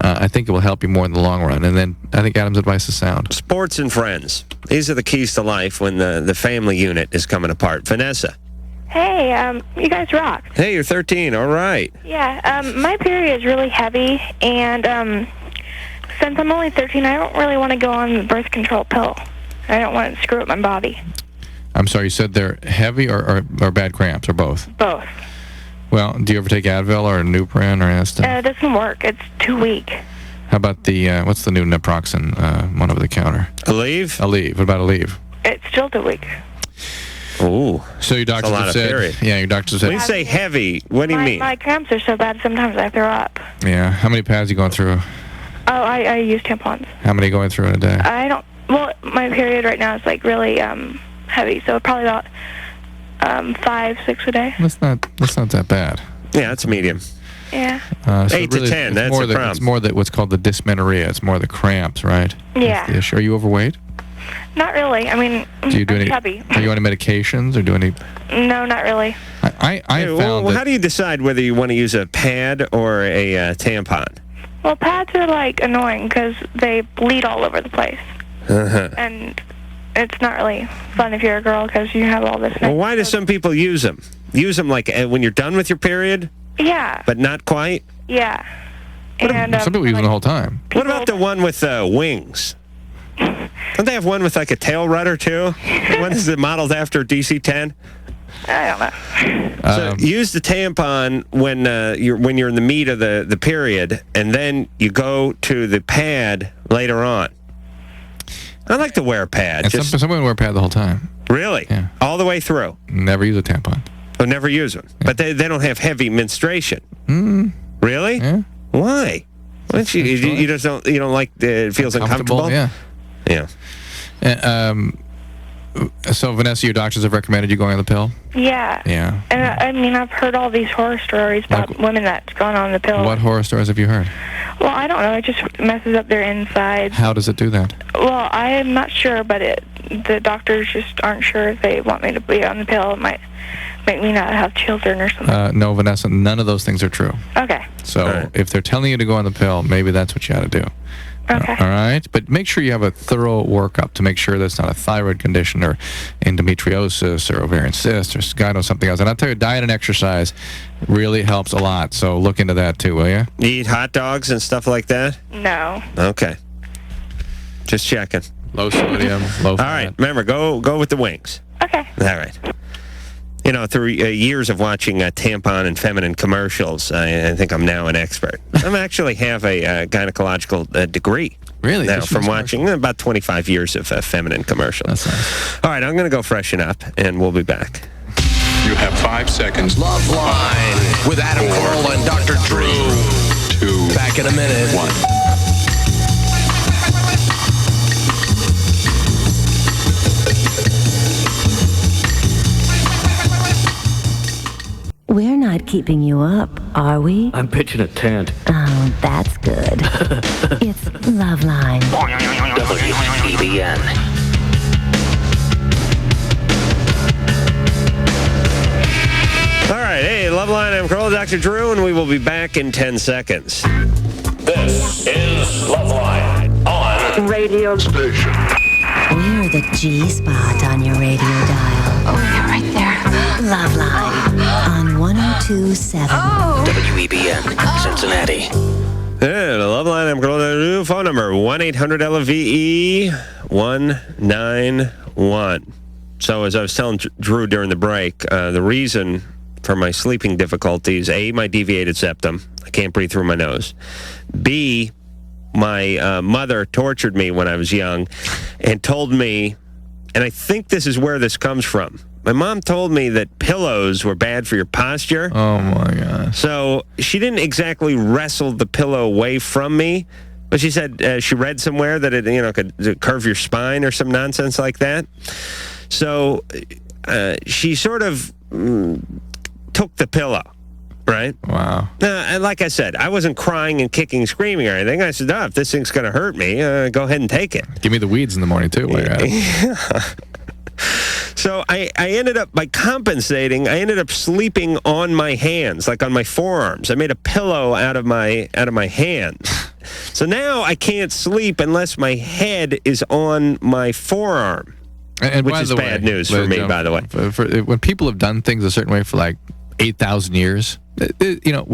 I think it will help you more in the long run. And then I think Adam's advice is sound. Sports and friends. These are the keys to life when the family unit is coming apart. Vanessa. Hey, you guys rock. Hey, you're 13. All right. Yeah, my period is really heavy, and since I'm only 13, I don't really want to go on the birth control pill. I don't want to screw up my body. I'm sorry, you said they're heavy or bad cramps, or both? Both. Well, do you ever take Advil or Nuprin or any stuff? It doesn't work. It's too weak. How about the, what's the new naproxen, one over the counter? Aleve? Aleve. What about Aleve? It's still too weak. Ooh. So your doctors have said... Period. Yeah, your doctors said... When you say heavy, what do you mean? My cramps are so bad, sometimes I throw up. Yeah. How many pads are you going through? Oh, I use tampons. How many going through in a day? I don't... Well, my period right now is, like, really heavy, so probably about 5, 6 a day. That's not that bad. Yeah, it's medium. Yeah. So 8 to 10, that's the problem. It's more what's called the dysmenorrhea. It's more the cramps, right? Yeah. That's the issue. Are you overweight? Not really. I mean, do you do any, chubby. Are you on any medications or do any... No, not really. I found that... How do you decide whether you want to use a pad or a tampon? Well, pads are, like, annoying because they bleed all over the place. And it's not really fun if you're a girl because you have all this... Well, why do some people use them? Use them, like, when you're done with your period? Yeah. But not quite? Yeah. And some people use them the whole time. What about the one with wings? Don't they have one with, like, a tail rudder, too? One is modeled after DC-10? I don't know. So use the tampon when you're in the meat of the period, and then you go to the pad later on. I like to wear a pad. And some women wear a pad the whole time. Really? Yeah. All the way through? Never use a tampon. Oh, never use them. Yeah. But they don't have heavy menstruation. Really? Yeah. Why? You just don't like it feels uncomfortable? Yeah. Yeah. So, Vanessa, your doctors have recommended you going on the pill? Yeah. Yeah. And I mean, I've heard all these horror stories about women that's gone on the pill. What horror stories have you heard? Well, I don't know. It just messes up their insides. How does it do that? Well, I am not sure, but the doctors just aren't sure if they want me to be on the pill. It might make me not have children or something. No, Vanessa, none of those things are true. Okay. So if they're telling you to go on the pill, maybe that's what you ought to do. Okay. All right? But make sure you have a thorough workup to make sure that's not a thyroid condition or endometriosis or ovarian cyst or God knows something else. And I'll tell you, diet and exercise really helps a lot. So look into that too, will you? You eat hot dogs and stuff like that? No. Okay. Just checking. Low sodium, low fat. All right. Remember, go with the wings. Okay. All right. You know, through years of watching tampon and feminine commercials, I think I'm now an expert. I actually have a gynecological degree. Really? Now, from watching about 25 years of feminine commercials. That's nice. All right, I'm going to go freshen up, and we'll be back. You have 5 seconds. LoveLine with Adam Carolla and Dr. Drew. 2. Back in a minute. 1. We're not keeping you up, are we? I'm pitching a tent. Oh, that's good. It's LoveLine. WBBN. All right, hey, LoveLine, I'm Carolla, Dr. Drew, and we will be back in 10 seconds. This is LoveLine on Radio Station. We're the G-spot on your radio dial. Oh, yeah, right there. LoveLine on 102.7. WBBN, Cincinnati. Yeah, the LoveLine, I'm Carolla, phone number 1-800-LOVE-191. So as I was telling Drew during the break, the reason for my sleeping difficulties, A, my deviated septum. I can't breathe through my nose. B, my mother tortured me when I was young and told me, and I think this is where this comes from. My mom told me that pillows were bad for your posture. Oh, my gosh. So she didn't exactly wrestle the pillow away from me, but she said she read somewhere that it could curve your spine or some nonsense like that. So she sort of took the pillow, right? Wow. And like I said, I wasn't crying and kicking and screaming or anything. I said, if this thing's going to hurt me, go ahead and take it. Give me the weeds in the morning, too, while you're at it. So I ended up, by compensating, I ended up sleeping on my hands, like on my forearms. I made a pillow out of my hands. So now I can't sleep unless my head is on my forearm, which is bad news for me, by the way. When people have done things a certain way for like 8,000 years,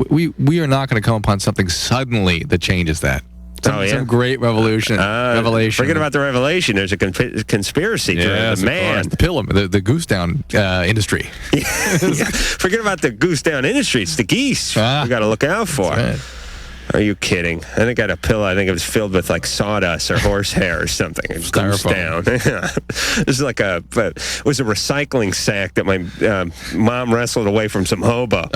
we are not going to come upon something suddenly that changes that. Some great revelation. Forget about the revelation. There's a conspiracy to the man. The pillow, the goose down industry. Forget about the goose down industry. It's the geese we got to look out for. Right. Are you kidding? I think I got a pillow. I think it was filled with like sawdust or horsehair or something. It was goose down. This is like it was a recycling sack that my mom wrestled away from some hobo.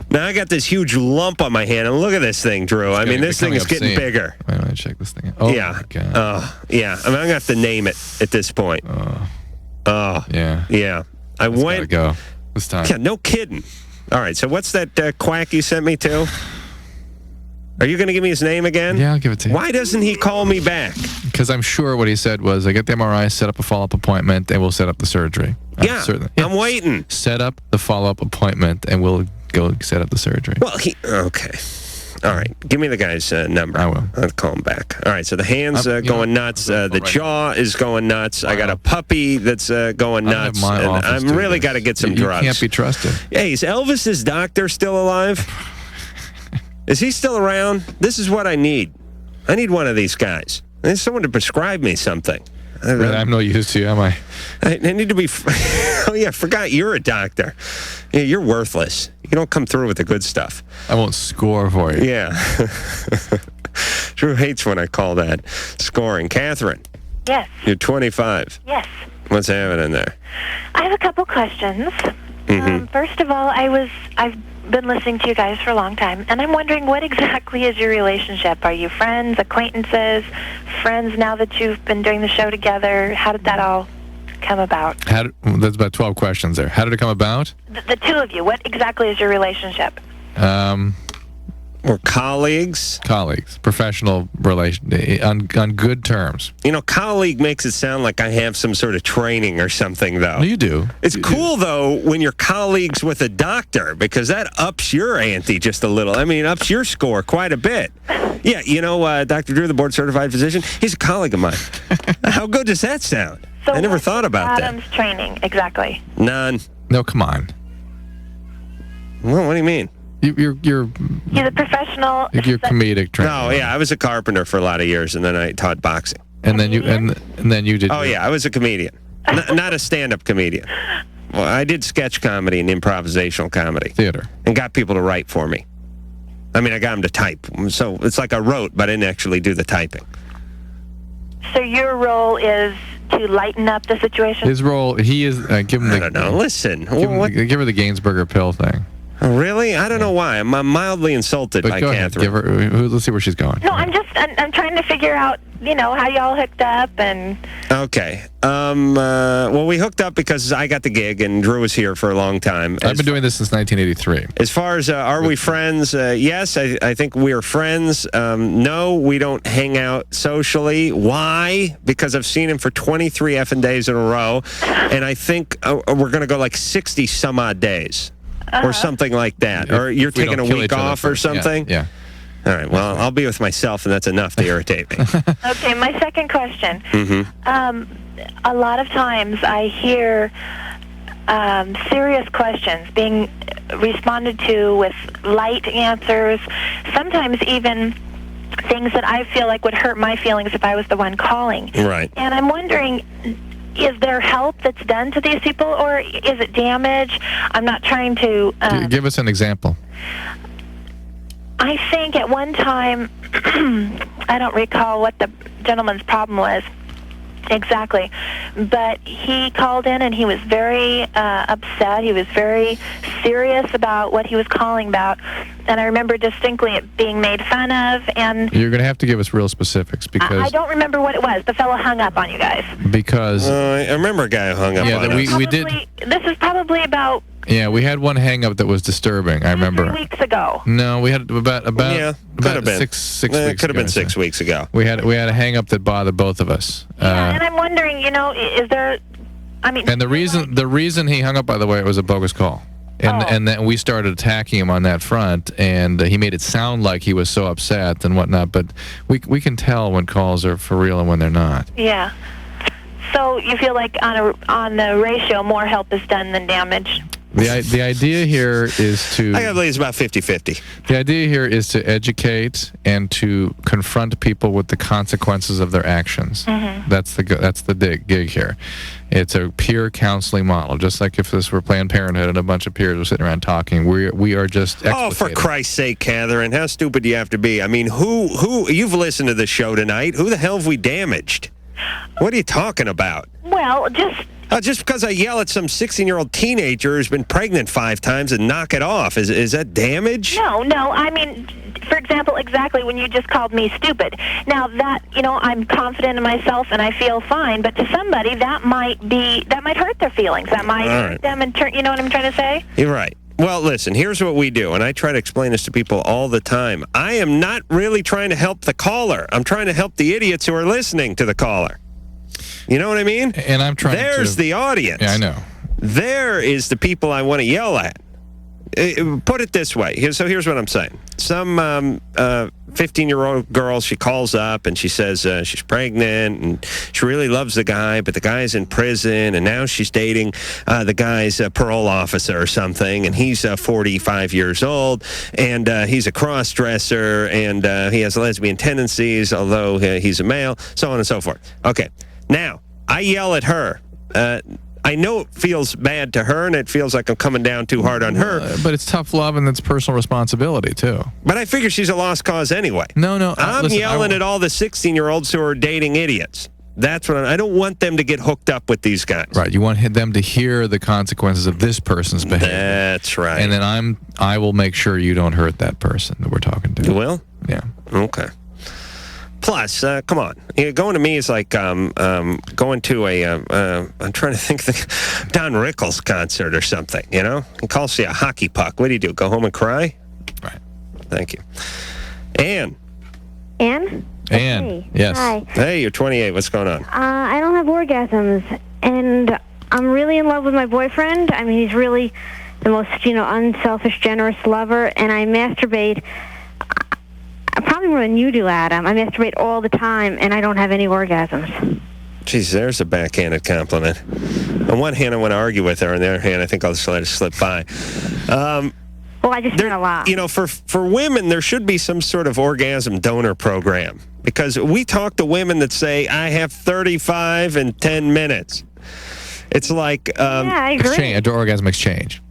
Now I got this huge lump on my hand, and look at this thing, Drew. I mean, this thing is getting bigger. Wait, let me check this thing out. Oh, yeah. my God. Yeah. I mean, I'm going to have to name it at this point. Yeah. Yeah. I went. Gotta go this time. Yeah, no kidding. All right, so what's that quack you sent me to? Are you going to give me his name again? Yeah, I'll give it to you. Why doesn't he call me back? Because I'm sure what he said was, I get the MRI, set up a follow-up appointment, and we'll set up the surgery. Yeah, I'm waiting. Set up the follow-up appointment, and we'll go set up the surgery. Well, okay. All right, give me the guy's number. I will. I'll call him back. All right, so the hand's going nuts. The jaw is going nuts. I got a puppy that's going nuts. And I'm really got to get some drugs. You can't be trusted. Hey, is Elvis's doctor still alive? Is he still around? This is what I need. I need one of these guys. I need someone to prescribe me something. I'm no use to you, am I? I need to be... Oh, yeah, I forgot you're a doctor. Yeah, you're worthless. You don't come through with the good stuff. I won't score for you. Yeah. Drew hates when I call that scoring. Catherine. Yes. You're 25. Yes. What's happening there? I have a couple questions. First of all, I've been listening to you guys for a long time, and I'm wondering, what exactly is your relationship? Are you friends, acquaintances, friends now that you've been doing the show together? How did that all come about? That's about 12 questions there. How did it come about? The two of you. What exactly is your relationship? We're colleagues. Colleagues. Professional relation. On good terms. You know, colleague makes it sound like I have some sort of training or something, though. No, you do. It's cool, though, when you're colleagues with a doctor, because that ups your ante just a little. I mean, ups your score quite a bit. Yeah, you know, Dr. Drew, the board-certified physician, he's a colleague of mine. How good does that sound? So I never thought about Adam's training, exactly. None. No, come on. Well, what do you mean? You're He's a professional. You're comedic trainer. Oh, yeah, I was a carpenter for a lot of years, and then I taught boxing. And then you did. Oh, yeah, I was a comedian. Not a stand-up comedian. Well, I did sketch comedy and improvisational comedy. Theater. And got people to write for me. I mean, I got them to type. So it's like I wrote, but I didn't actually do the typing. So your role is to lighten up the situation? His role, he is, give him the... I don't know. Listen. Give her the Gainsberger pill thing. Oh, really? I don't know why. I'm mildly insulted by go Catherine. Ahead. Let's see where she's going. No, I'm trying to figure out, how y'all hooked up and... Okay. Well, we hooked up because I got the gig and Drew was here for a long time. I've been doing this since 1983. As far as are we friends? Yes, I think we are friends. No, we don't hang out socially. Why? Because I've seen him for 23 effing days in a row, and I think we're going to go like 60 some odd days. Or something like that. Or you're taking a week off or something? Yeah. All right, well, I'll be with myself, and that's enough to irritate me. Okay, my second question. Mm-hmm. A lot of times I hear serious questions being responded to with light answers, sometimes even things that I feel like would hurt my feelings if I was the one calling. Right. And I'm wondering... Is there help that's done to these people, or is it damage? I'm not trying to... Give us an example. I think at one time, I don't recall what the gentleman's problem was exactly, but he called in and he was very upset. He was very serious about what he was calling about, and I remember distinctly it being made fun of. And you're going to have to give us real specifics because I don't remember what it was. The fellow hung up on you guys. Because I remember a guy who hung up on us. We did. This is probably about. Yeah, we had one hang up that was disturbing. I remember. 3 weeks ago. No, we had about could have been 6 weeks. It could have been 6 weeks ago. We had a hang up that bothered both of us. Yeah, and I'm wondering, is there? I mean. And the reason he hung up, by the way, it was a bogus call. And then we started attacking him on that front, and he made it sound like he was so upset and whatnot. But we can tell when calls are for real and when they're not. Yeah. So you feel like on the ratio, more help is done than damage. The idea here is to... I believe it's about 50-50. The idea here is to educate and to confront people with the consequences of their actions. Mm-hmm. That's the gig here. It's a peer counseling model, just like if this were Planned Parenthood and a bunch of peers were sitting around talking. We are just explicating. Oh, for Christ's sake, Catherine, how stupid do you have to be? I mean, who you've listened to this show tonight. Who the hell have we damaged? What are you talking about? Well, just because I yell at some 16-year-old teenager who's been pregnant 5 times and knock it off, is that damage? No. I mean, for example, exactly when you just called me stupid. Now that, I'm confident in myself and I feel fine, but to somebody that might hurt their feelings. That might hurt them and turn, you know what I'm trying to say? You're right. Well, listen, here's what we do, and I try to explain this to people all the time. I am not really trying to help the caller. I'm trying to help the idiots who are listening to the caller. You know what I mean? And I'm trying There's the audience. Yeah, I know. There is the people I want to yell at. Put it this way. So here's what I'm saying. Some 15-year-old girl, she calls up and she says she's pregnant and she really loves the guy, but the guy's in prison and now she's dating the guy's parole officer or something, and he's 45 years old and he's a cross-dresser and he has lesbian tendencies, although he's a male, so on and so forth. Okay. Now, I yell at her. I know it feels bad to her, and it feels like I'm coming down too hard on her. But it's tough love, and it's personal responsibility, too. But I figure she's a lost cause anyway. No. I'm yelling at all the 16-year-olds who are dating idiots. That's what I don't want them to get hooked up with these guys. Right. You want them to hear the consequences of this person's behavior. That's right. And then I will make sure you don't hurt that person that we're talking to. You will? Yeah. Okay. Plus, come on. Going to me is like going to I'm trying to think, Don Rickles concert or something, you know? He calls you a hockey puck. What do? Go home and cry? Right. Thank you. Ann. Ann? Ann, yes. Hi. Hey, you're 28. What's going on? I don't have orgasms, and I'm really in love with my boyfriend. I mean, he's really the most, unselfish, generous lover, and I masturbate probably more than you do, Adam. I masturbate all the time, and I don't have any orgasms. Jeez, there's a backhanded compliment. On one hand, I want to argue with her. On the other hand, I think I'll just let it slip by. Well, I just meant a lot. For women, there should be some sort of orgasm donor program. Because we talk to women that say, I have 35 in 10 minutes. It's like... yeah, I agree. Exchange, orgasm exchange.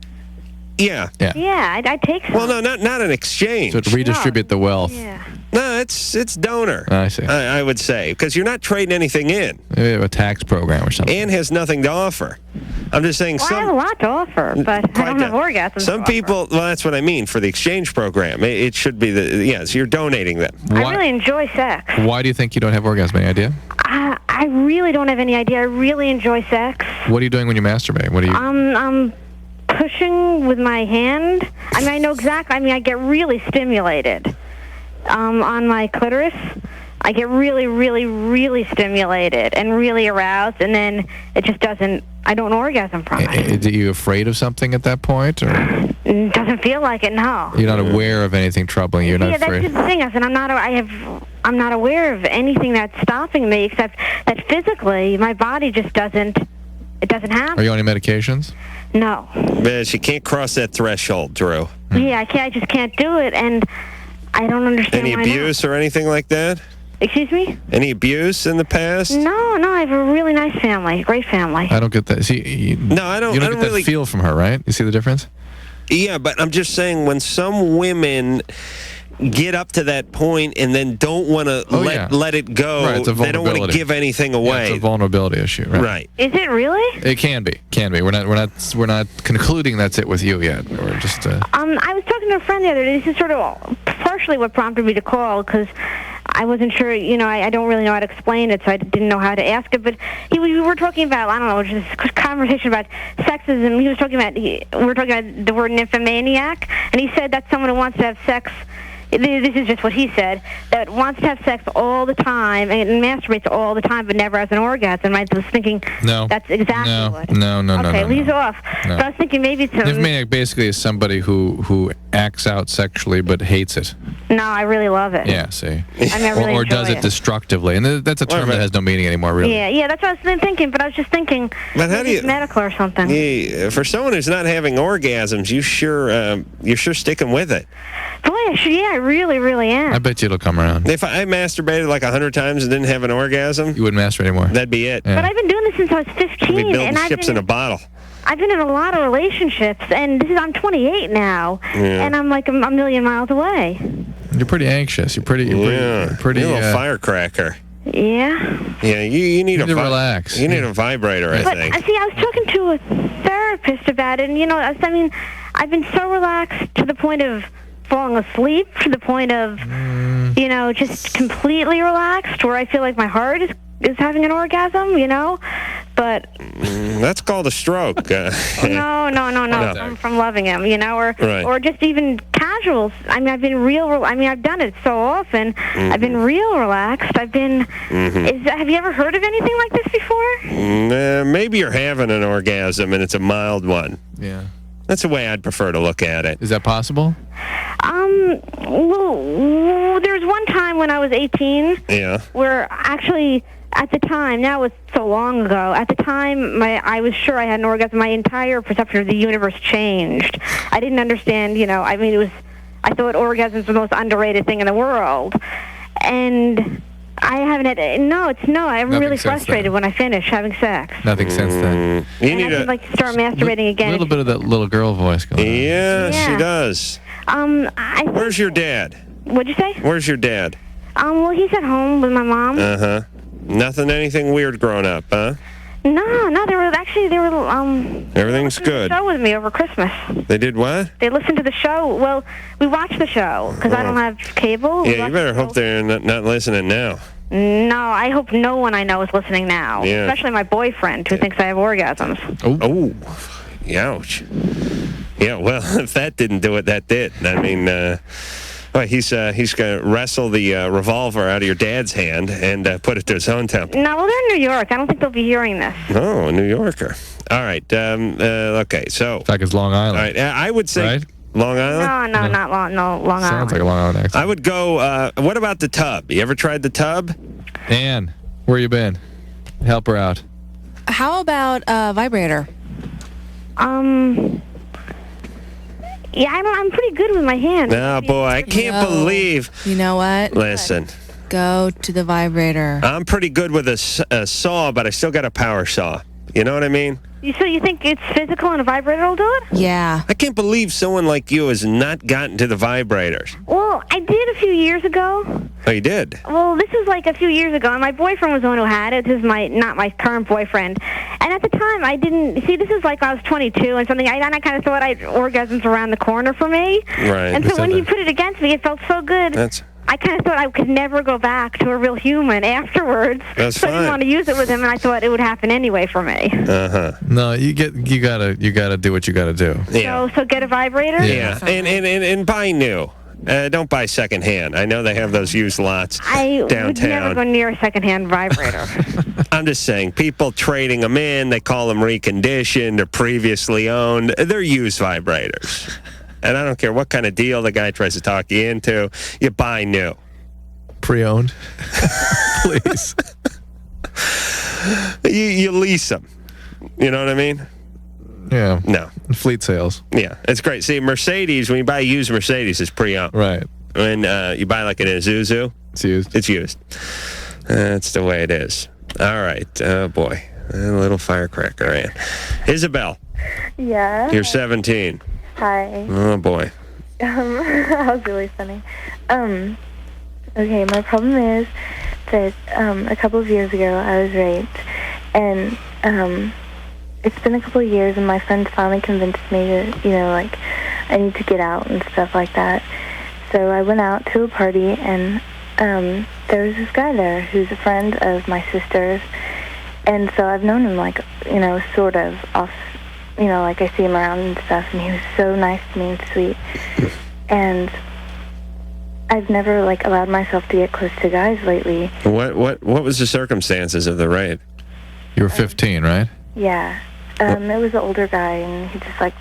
Yeah. Yeah, I'd take some. Well, no, not an exchange. So to redistribute the wealth. Yeah. No, it's donor. I see. I would say, because you're not trading anything in. Maybe a tax program or something. Ann has nothing to offer. I'm just saying I have a lot to offer, but I don't have orgasms. Some people, well, that's what I mean for the exchange program. It should be so you're donating them. I really enjoy sex. Why do you think you don't have orgasm? Any idea? I really don't have any idea. I really enjoy sex. What are you doing when you masturbate? What are you? I'm pushing with my hand. I mean, I know exactly. I mean, I get really stimulated on my clitoris. I get really, really, really stimulated and really aroused, and then it just doesn't. I don't orgasm from it. Are you afraid of something at that point, or? It doesn't feel like it. No. You're not aware of anything troubling you. You're not afraid. Yeah, that's the thing. I said I'm not aware of anything that's stopping me, except that physically my body just doesn't. It doesn't happen. Are you on any medications? No. Man, she can't cross that threshold, Drew. Yeah, I just can't do it, and I don't understand Any why abuse or anything like that? Excuse me? Any abuse in the past? No, I have a really nice family, great family. I don't get that. See, no, I don't. You don't I get don't that feel from her, right? You see the difference? Yeah, but I'm just saying when some women get up to that point and then don't want to let it go, right, it's a they don't want to give anything away. Yeah, it's a vulnerability issue, right? Right. Is it really? It can be. We're not concluding that's it with you yet. We're just. I was talking to a friend the other day. This is sort of partially what prompted me to call, because I wasn't sure, I don't really know how to explain it, so I didn't know how to ask it. But we were talking about, I don't know, just a conversation about sexism. We were talking about the word nymphomaniac, and he said that's someone who wants to have sex. This is just what he said, that wants to have sex all the time and masturbates all the time but never has an orgasm. I was thinking that's exactly what. No. Okay, leaves off. No. But I was thinking maybe it's... Nymphomaniac basically is somebody who acts out sexually but hates it. No, I really love it. Yeah, see. I mean, I really or enjoy does it destructively. And that's a term that has no meaning anymore, really. Yeah, that's what I was thinking, but I was just thinking but how do you, it's medical or something. Yeah, for someone who's not having orgasms, you're sure sticking with it. Boy, I really, really am. I bet you it'll come around. If I masturbated like 100 times and didn't have an orgasm, you wouldn't masturbate anymore. That'd be it. Yeah. But I've been doing this since I was 15. We'd be building ships in a bottle. I've been in a lot of relationships, and I'm 28 now, and I'm like a million miles away. You're pretty anxious. You're pretty You're a little firecracker. Yeah. Yeah, you need to relax. You need a vibrator, I think. But see, I was talking to a therapist about it, and I mean, I've been so relaxed to the point of falling asleep, to the point of, just completely relaxed, where I feel like my heart is having an orgasm, but... that's called a stroke. No, from loving him, or just even casuals. I mean, I've done it so often. Mm-hmm. I've been real relaxed. Have you ever heard of anything like this before? Maybe you're having an orgasm and it's a mild one. Yeah. That's the way I'd prefer to look at it. Is that possible? Well, there's one time when I was 18 where actually at the time, now it's so long ago, at the time I was sure I had an orgasm. My entire perception of the universe changed. I didn't understand, I thought orgasms were the most underrated thing in the world. And I haven't had, I'm really frustrated when I finish having sex. Nothing since then. You need to start masturbating again. A little bit of that little girl voice going on. Yeah, she does. Where's your dad? What'd you say? Where's your dad? Well, he's at home with my mom. Uh-huh. Anything weird growing up, huh? No, there was actually, they were Everything's good. show with me over Christmas. They did what? They listened to the show. Well, we watched the show because I don't have cable. We Yeah, you watched better the hope they're not listening now. No, I hope no one I know is listening now. Yeah. Especially my boyfriend who thinks I have orgasms. Oh, ouch. Yeah, well, if that didn't do it, that did. I mean, well, he's going to wrestle the revolver out of your dad's hand and put it to his own temple. No, well, they're in New York. I don't think they'll be hearing this. Oh, a New Yorker. All right. Okay, so. It's like it's Long Island. All right, I would say. Right? Long Island? No, not Long Island. Sounds like a Long Island accent. I would go, what about the tub? You ever tried the tub? Ann, where you been? Help her out. How about a vibrator? Yeah, I'm pretty good with my hands. Oh, boy, I can't believe. You know what? Listen. Go to the vibrator. I'm pretty good with a saw, but I still got a power saw. You know what I mean? So you think it's physical and a vibrator will do it? Yeah. I can't believe someone like you has not gotten to the vibrators. Well, I did a few years ago. Oh, you did? Well, this was like a few years ago, and my boyfriend was the one who had it. This is not my current boyfriend. And at the time, I didn't... See, this is like I was 22 and something. I kind of thought orgasms around the corner for me. Right. And so when he put it against me, it felt so good. I kind of thought I could never go back to a real human afterwards. That's so I didn't want to use it with him, and I thought it would happen anyway for me. No, you gotta do what you gotta do. Yeah. So get a vibrator? Yeah. And buy new. Don't buy secondhand. I know they have those used lots downtown. Would never go near a secondhand vibrator. I'm just saying, people trading them in, they call them reconditioned or previously owned. They're used vibrators. And I don't care what kind of deal the guy tries to talk you into, you buy new. Pre-owned. Please. You lease them. You know what I mean? Yeah. No. Fleet sales. Yeah, it's great. See, Mercedes, when you buy a used Mercedes, it's pre-owned. Right. When you buy like an Isuzu, it's used. It's used. That's the way it is. All right. Oh, boy. A little firecracker, man. Isabelle. Yeah. You're 17. Hi. Oh, boy. That was really funny. Okay, my problem is that a couple of years ago I was raped, and it's been a couple of years, and my friends finally convinced me to, I need to get out and stuff like that. So I went out to a party, and there was this guy there who's a friend of my sister's, and so I've known him, sort of off. I see him around and stuff, and he was so nice to me and sweet. And I've never, allowed myself to get close to guys lately. What was the circumstances of the rape? You were 15, right? Yeah. It was an older guy, and he just,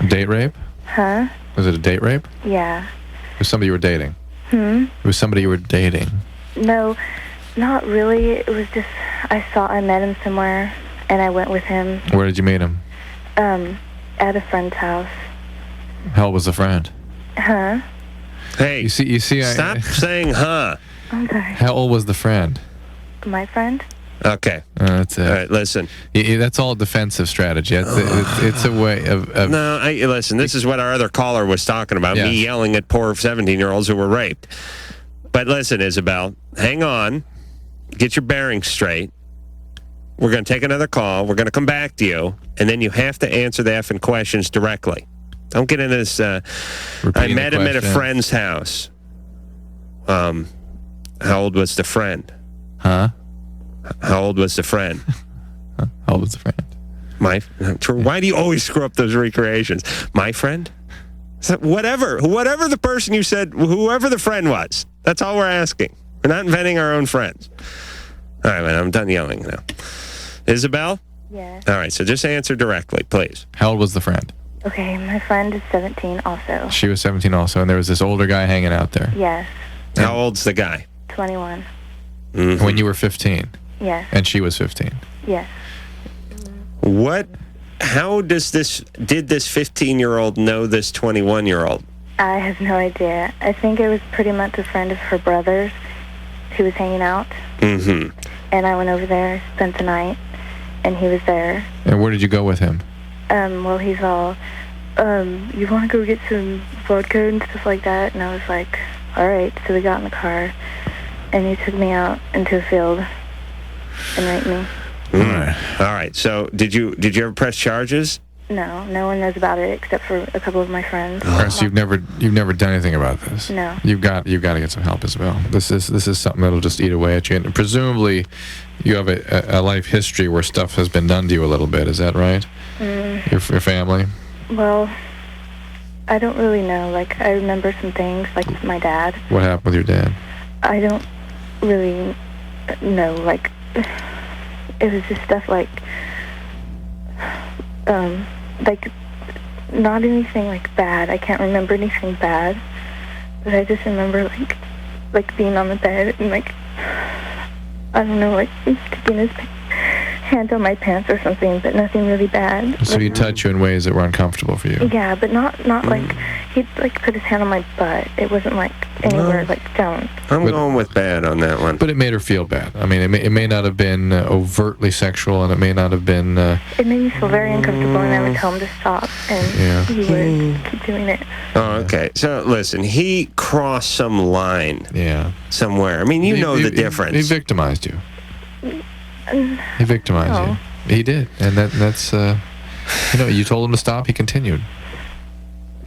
Date rape? Huh? Was it a date rape? Yeah. It was somebody you were dating? It was somebody you were dating? No, not really. It was just, I met him somewhere, and I went with him. Where did you meet him? At a friend's house. How old was the friend? Huh? Hey, you see. Stop saying "huh." I'm sorry. How old was the friend? My friend? Okay. That's it. All right, listen. That's all defensive strategy. It's a way of... No, listen, this is what our other caller was talking about, me yelling at poor 17-year-olds who were raped. But listen, Isabelle, hang on. Get your bearings straight. We're going to take another call. We're going to come back to you, and then you have to answer the effing questions directly. Don't get into this, I met him at a friend's house. How old was the friend? Huh? How old was the friend? How old was the friend? Why do you always screw up those recreations? My friend? So whatever the person you said, whoever the friend was. That's all we're asking. We're not inventing our own friends. All right, man, I'm done yelling now. Isabelle? Yeah. All right, so just answer directly, please. How old was the friend? Okay, my friend is 17 also. She was 17 also, and there was this older guy hanging out there. Yes. How old's the guy? 21. Mm-hmm. When you were 15? Yes. And she was 15? Yes. How did this 15-year-old know this 21-year-old? I have no idea. I think it was pretty much a friend of her brother's who was hanging out. Mm-hmm. And I went over there, spent the night, and he was there. And where did you go with him? Well, he's all, you want to go get some vodka and stuff like that? And I was like, all right. So we got in the car, and he took me out into a field and raped me. All right. So did you ever press charges? No, no one knows about it except for a couple of my friends. All right, so you've never done anything about this. No. You've got to get some help, Isabelle. This is something that'll just eat away at you. And presumably, you have a life history where stuff has been done to you a little bit. Is that right? Your family. Well, I don't really know. Like, I remember some things, like with my dad. What happened with your dad? I don't really know. Like, it was just stuff like not anything like bad. I can't remember anything bad, but I just remember like being on the bed and like, I don't know, like sticking his hand on my pants or something, but nothing really bad. So he'd touch you in ways that were uncomfortable for you. Yeah, but not like he'd like put his hand on my butt. It wasn't like anywhere like don't. I'm going with bad on that one. But it made her feel bad. I mean, it may not have been overtly sexual, and it may not have been. It made me feel very uncomfortable, and I would tell him to stop, and he would keep doing it. Oh, okay. So listen, he crossed some line. Yeah. Somewhere. I mean, you know the difference. He victimized you. He victimized you. He did, and that's you told him to stop. He continued.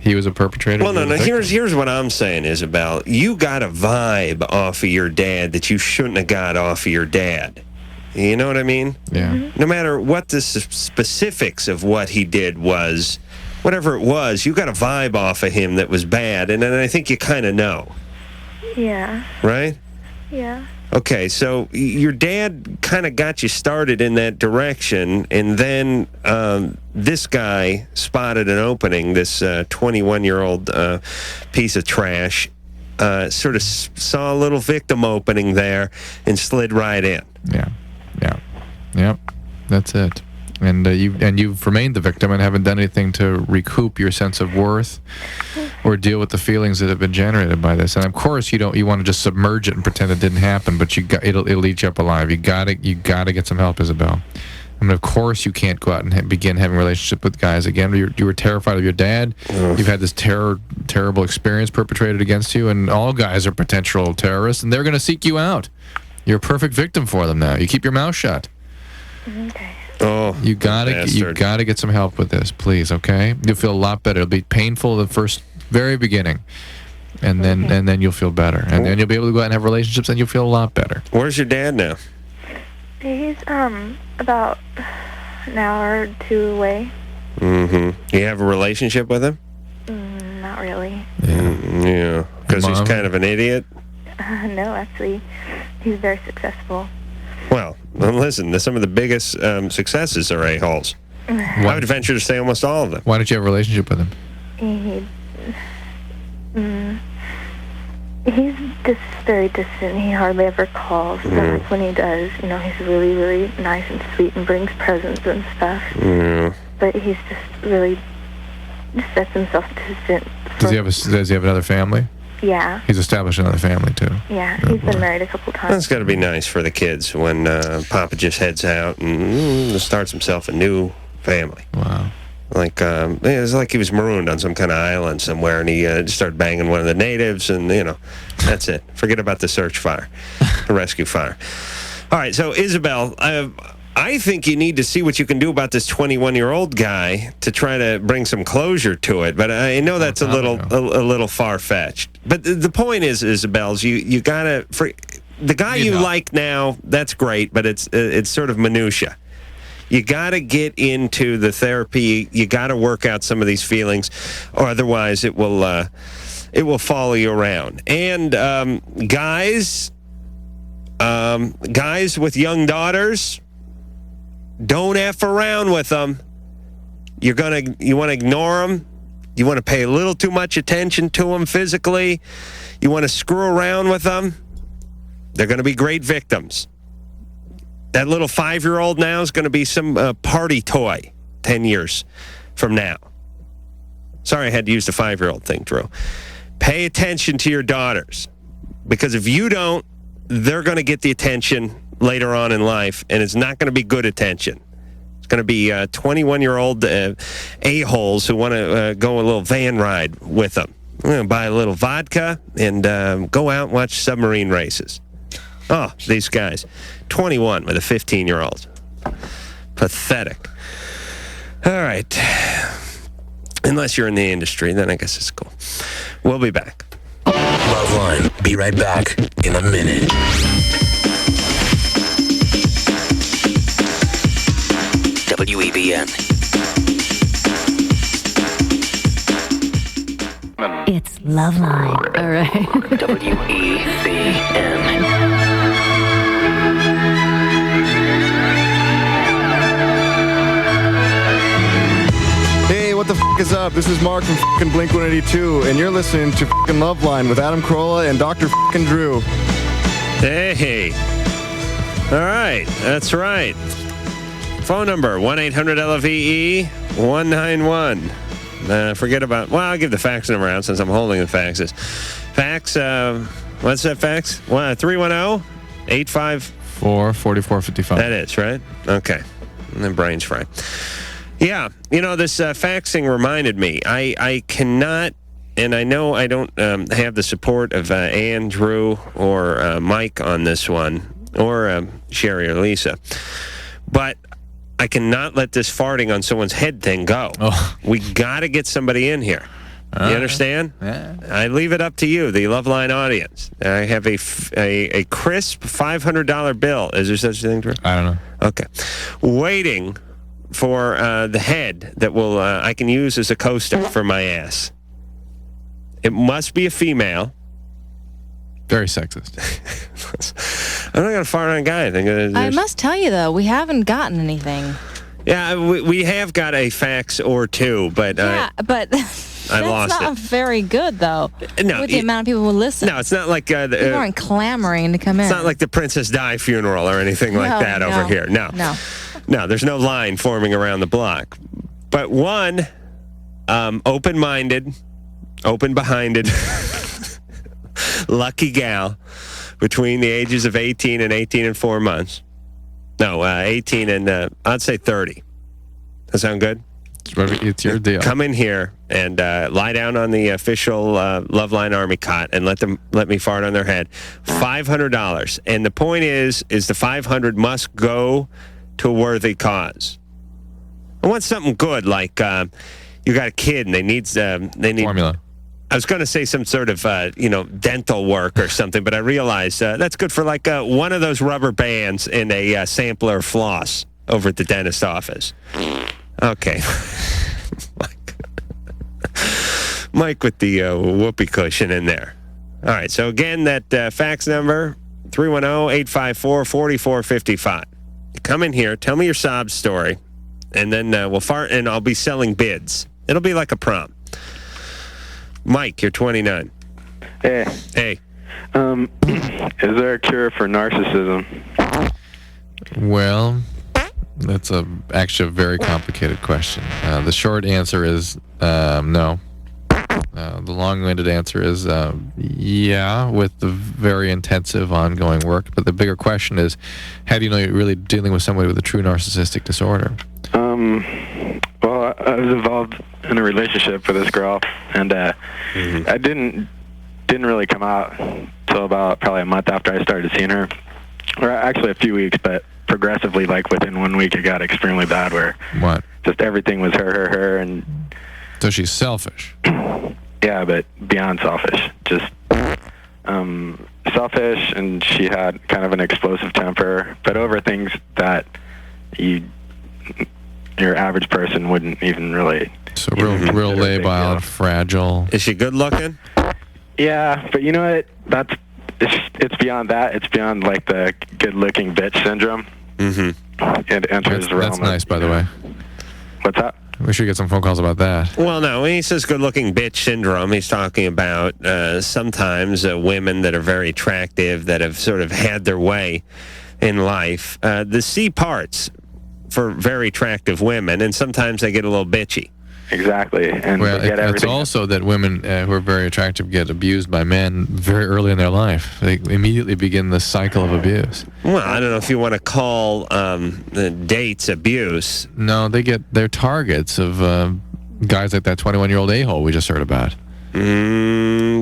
He was a perpetrator. Well, no. Here's what I'm saying, Isabelle. You got a vibe off of your dad that you shouldn't have got off of your dad. You know what I mean? Yeah. No matter what the specifics of what he did was, whatever it was, you got a vibe off of him that was bad, and then I think you kind of know. Yeah. Right? Yeah. Okay, so your dad kind of got you started in that direction, and then this guy spotted an opening, this 21-year-old piece of trash, sort of saw a little victim opening there and slid right in. Yep, that's it. And you've remained the victim and haven't done anything to recoup your sense of worth or deal with the feelings that have been generated by this. And of course, you want to just submerge it and pretend it didn't happen, but it'll eat you up alive. You gotta get some help, Isabelle. I mean, of course, you can't go out and begin having a relationship with guys again. You were terrified of your dad. You've had this terrible experience perpetrated against you, and all guys are potential terrorists, and they're going to seek you out. You're a perfect victim for them now. You keep your mouth shut. Okay. Oh, you gotta get some help with this, please. Okay, you'll feel a lot better. It'll be painful the very beginning, and then you'll feel better, and then you'll be able to go out and have relationships, and you'll feel a lot better. Where's your dad now? He's about an hour or two away. Mm-hmm. You have a relationship with him? Not really. Yeah, because he's kind of an idiot. No, actually, he's very successful. Well, listen, some of the biggest successes are a-holes. I would venture to say almost all of them. Why don't you have a relationship with him? He's just very distant. He hardly ever calls. But when he does, he's really, really nice and sweet and brings presents and stuff. But he's just really sets himself distant. Does he have another family? Yeah. He's established another family, too. Yeah, he's been married a couple times. That's got to be nice for the kids when Papa just heads out and starts himself a new family. Wow. Like, it's like he was marooned on some kind of island somewhere, and he just started banging one of the natives, and, that's it. Forget about the search fire, the rescue fire. All right, so, Isabelle, I think you need to see what you can do about this 21-year-old guy to try to bring some closure to it. But I know that's a little far-fetched. But the point is, Isabelle, you gotta the guy you like now. That's great, but it's sort of minutia. You gotta get into the therapy. You gotta work out some of these feelings, or otherwise it will follow you around. And guys with young daughters, don't F around with them. You want to ignore them. You want to pay a little too much attention to them physically. You want to screw around with them. They're going to be great victims. That little 5-year-old now is going to be some party toy 10 years from now. Sorry, I had to use the 5-year-old thing, Drew. Pay attention to your daughters, because if you don't, they're going to get the attention later on in life, and it's not going to be good attention. It's going to be 21-year-old a-holes who want to go a little van ride with them. I'm going to buy a little vodka and go out and watch submarine races. Oh, these guys. 21 with a 15-year-old. Pathetic. All right. Unless you're in the industry, then I guess it's cool. We'll be back. LoveLine. Be right back in a minute. WEBN. It's LoveLine. All right. WEBN. Hey, what the f*** is up? This is Mark from f***ing Blink-182, and you're listening to f***ing LoveLine with Adam Carolla and Dr. f***ing Drew. Hey. All right. That's right. Phone number, 1-800-LOVE-191. Forget about, well, I'll give the fax number out since I'm holding the faxes. Fax, what's that fax? 310-854-4455. That is, right? Okay. My brain's fried. Yeah, this faxing reminded me. I cannot, and I know I don't have the support of Andrew or Mike on this one, or Sherry or Lisa, but I cannot let this farting on someone's head thing go. Oh. We got to get somebody in here. You understand? Yeah. I leave it up to you, the LoveLine audience. I have a crisp $500 bill. Is there such a thing, Drew? I don't know. Okay. Waiting for the head that will I can use as a coaster for my ass. It must be a female. Very sexist. I'm not going to fart on a guy. I must tell you, though, we haven't gotten anything. Yeah, we have got a fax or two, but yeah, but I lost that's not very good, though. No, with the amount of people who listen. No, it's not like people aren't clamoring to come in. It's not like the Princess Di funeral or anything like that over here. No, there's no line forming around the block. But one, open-minded, open-behinded, lucky gal between the ages of 18 and 18 and 4 months. No, 18 and I'd say 30. That sound good? It's your deal. Come in here and lie down on the official LoveLine Army cot and let me fart on their head. $500. And the point is the $500 must go to a worthy cause. I want something good, like you got a kid and they need formula. I was going to say some sort of dental work or something, but I realized that's good for like one of those rubber bands and a sampler floss over at the dentist office. Okay. Mike with the whoopee cushion in there. All right, so again, that fax number, 310-854-4455. Come in here, tell me your sob story, and then we'll fart, and I'll be selling bids. It'll be like a prom. Mike, you're 29. Hey. Hey. Is there a cure for narcissism? Well, that's actually a very complicated question. The short answer is no. The long-winded answer is yeah, with the very intensive ongoing work. But the bigger question is, how do you know you're really dealing with somebody with a true narcissistic disorder? Well, I was involved in a relationship with this girl, and I didn't really come out till about probably a month after I started seeing her, or actually a few weeks, but progressively, like within 1 week, it got extremely bad where just everything was her, and so she's selfish. Yeah, but beyond selfish, just selfish, and she had kind of an explosive temper, but over things that your average person wouldn't even really. So real labile and fragile. Is she good looking? Yeah, but you know what? It's beyond that. It's beyond like the good looking bitch syndrome. Mm-hmm. It enters the realm. That's nice, by the way. What's that? We should get some phone calls about that. Well, no, when he says good-looking bitch syndrome, he's talking about sometimes women that are very attractive, that have sort of had their way in life. The C parts for very attractive women, and sometimes they get a little bitchy. Exactly. And it's also that women who are very attractive get abused by men very early in their life. They immediately begin the cycle of abuse. Well, I don't know if you want to call the dates abuse. No, they're targets of guys like that 21-year-old a-hole we just heard about.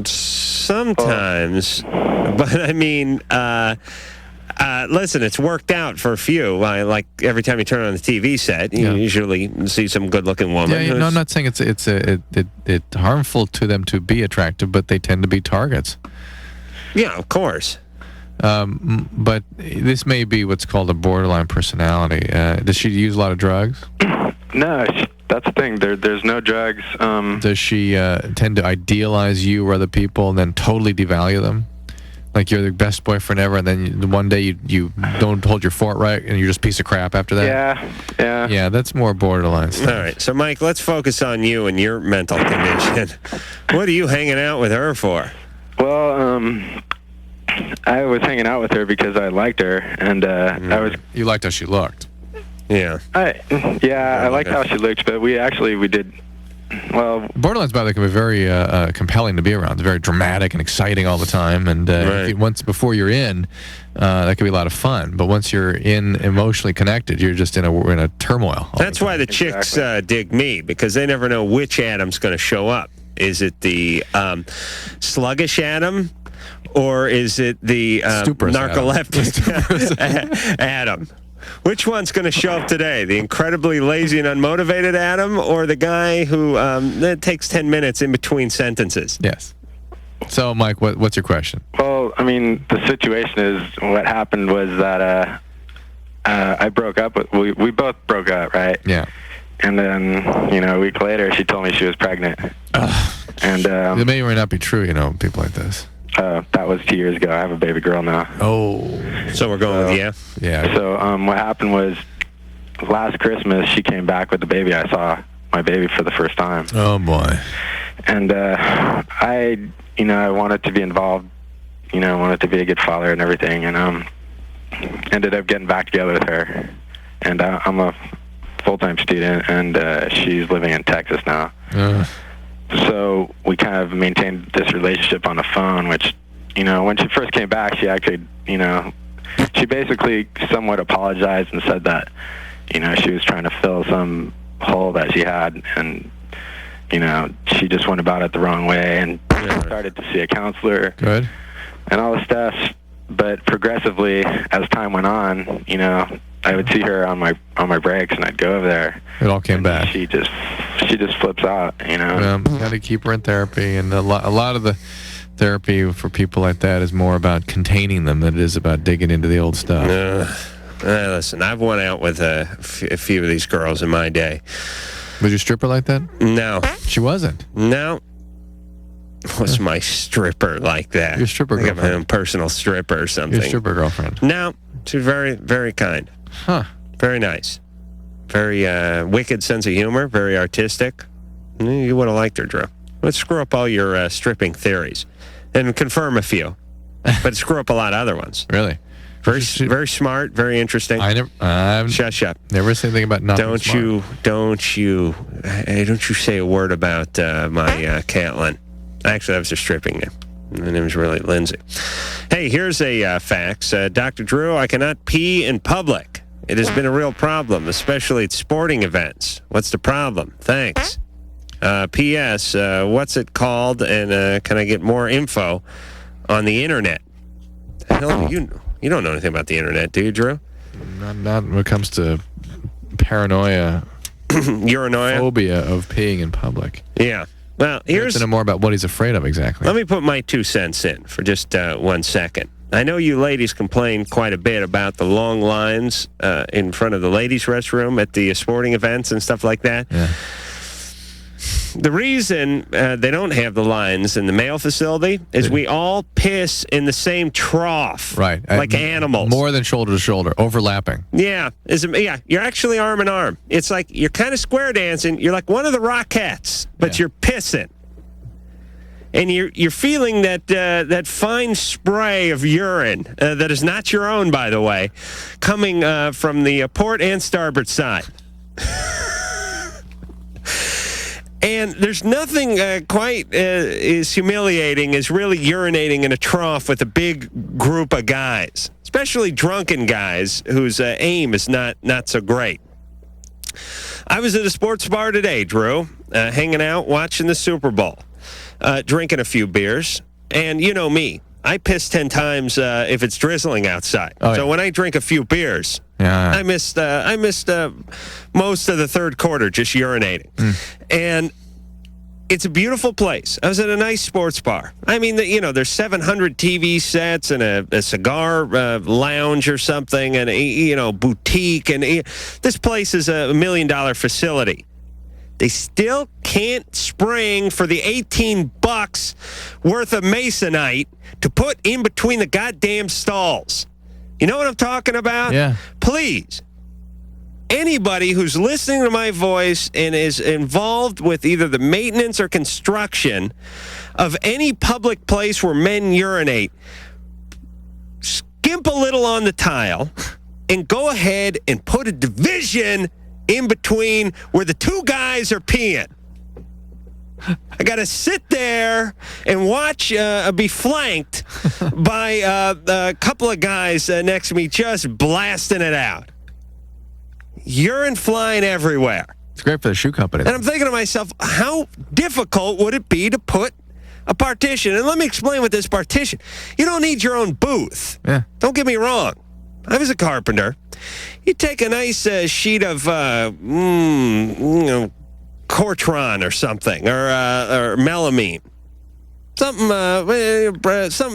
Sometimes. But, I mean, Listen, it's worked out for a few. Like every time you turn on the TV set, you usually see some good-looking woman. Yeah, no, I'm not saying it's harmful to them to be attractive, but they tend to be targets. Yeah, of course. But this may be what's called a borderline personality. Does she use a lot of drugs? No, that's the thing. There's no drugs. Does she tend to idealize you or other people and then totally devalue them? Like you're the best boyfriend ever, and then one day you don't hold your fort right, and you're just a piece of crap after that? Yeah. Yeah, that's more borderline stuff. All right, so Mike, let's focus on you and your mental condition. What are you hanging out with her for? Well, I was hanging out with her because I liked her, and You liked how she looked. Yeah. I liked how she looked, but we did. Well, borderline's by the way can be very compelling to be around. It's very dramatic and exciting all the time, and once before you're in, that can be a lot of fun. But once you're in emotionally connected, you're just in a turmoil. That's why the chicks dig me, because they never know which Adam's going to show up. Is it the sluggish Adam, or is it the narcoleptic Adam? Which one's going to show up today? The incredibly lazy and unmotivated Adam, or the guy who that takes 10 minutes in between sentences? Yes. So, Mike, what's your question? Well, I mean, the situation is what happened was that I broke up with. We both broke up, right? Yeah. And then, a week later, she told me she was pregnant. And it may or may not be true, people like this. That was 2 years ago. I have a baby girl now. Oh. So we're going with yeah. So what happened was last Christmas she came back with the baby. I saw my baby for the first time. Oh boy. And I wanted to be involved. I wanted to be a good father and everything. And ended up getting back together with her. And I'm a full-time student, and she's living in Texas now. So we kind of maintained this relationship on the phone, which, when she first came back, she actually, she basically somewhat apologized and said that, she was trying to fill some hole that she had, and, she just went about it the wrong way and started to see a counselor. Good. And all this stuff. But progressively, as time went on, I would see her on my breaks, and I'd go over there. It all came back. She just flips out, Got to keep her in therapy, and a lot of the therapy for people like that is more about containing them than it is about digging into the old stuff. Listen, I've went out with a few of these girls in my day. Was your stripper like that? No. She wasn't? No. Was my stripper like that? Your stripper girlfriend? I got my own personal stripper or something. Your stripper girlfriend? No. She was very, very kind. Huh. Very nice. Very wicked sense of humor. Very artistic. You would have liked her, Drew. Let's screw up all your stripping theories and confirm a few, but screw up a lot of other ones. Really? Very smart. Very interesting. Shush up. Never say anything about not being smart. Don't you say a word about my Catlin. Actually, that was her stripping name. My name is really Lindsay. Hey, here's a fax. Dr. Drew, I cannot pee in public. It has been a real problem, especially at sporting events. What's the problem? Thanks. P.S. What's it called? And can I get more info on the internet? The hell do you know? You don't know anything about the internet, do you, Drew? Not when it comes to paranoia, urinoia, phobia of peeing in public. Yeah. Well, here's to know more about what he's afraid of exactly. Let me put my 2 cents in for just 1 second. I know you ladies complain quite a bit about the long lines in front of the ladies' restroom at the sporting events and stuff like that. Yeah. The reason they don't have the lines in the male facility is we all piss in the same trough. Right. Like animals. More than shoulder to shoulder, overlapping. Yeah. You're actually arm in arm. It's like you're kind of square dancing. You're like one of the Rockettes, but you're pissing. And you're feeling that fine spray of urine that is not your own, by the way, coming from the port and starboard side. And there's nothing quite as humiliating as really urinating in a trough with a big group of guys, especially drunken guys whose aim is not so great. I was at a sports bar today, Drew, hanging out, watching the Super Bowl, drinking a few beers. And you know me, I piss 10 times if it's drizzling outside. So when I drink a few beers, I missed most of the third quarter just urinating. And it's a beautiful place. I was at a nice sports bar. I mean, there's 700 TV sets and a cigar lounge or something and a boutique. And this place is $1 million facility. They still can't spring for the $18 worth of Masonite to put in between the goddamn stalls. You know what I'm talking about? Yeah. Please. Anybody who's listening to my voice and is involved with either the maintenance or construction of any public place where men urinate, skimp a little on the tile and go ahead and put a division in between where the two guys are peeing. I got to sit there and watch, be flanked by a couple of guys next to me just blasting it out. Urine flying everywhere. It's great for the shoe company. And I'm thinking to myself, how difficult would it be to put a partition? And let me explain what this partition. You don't need your own booth. Yeah. Don't get me wrong. I was a carpenter. You take a nice sheet of, Cortron or something, or melamine, something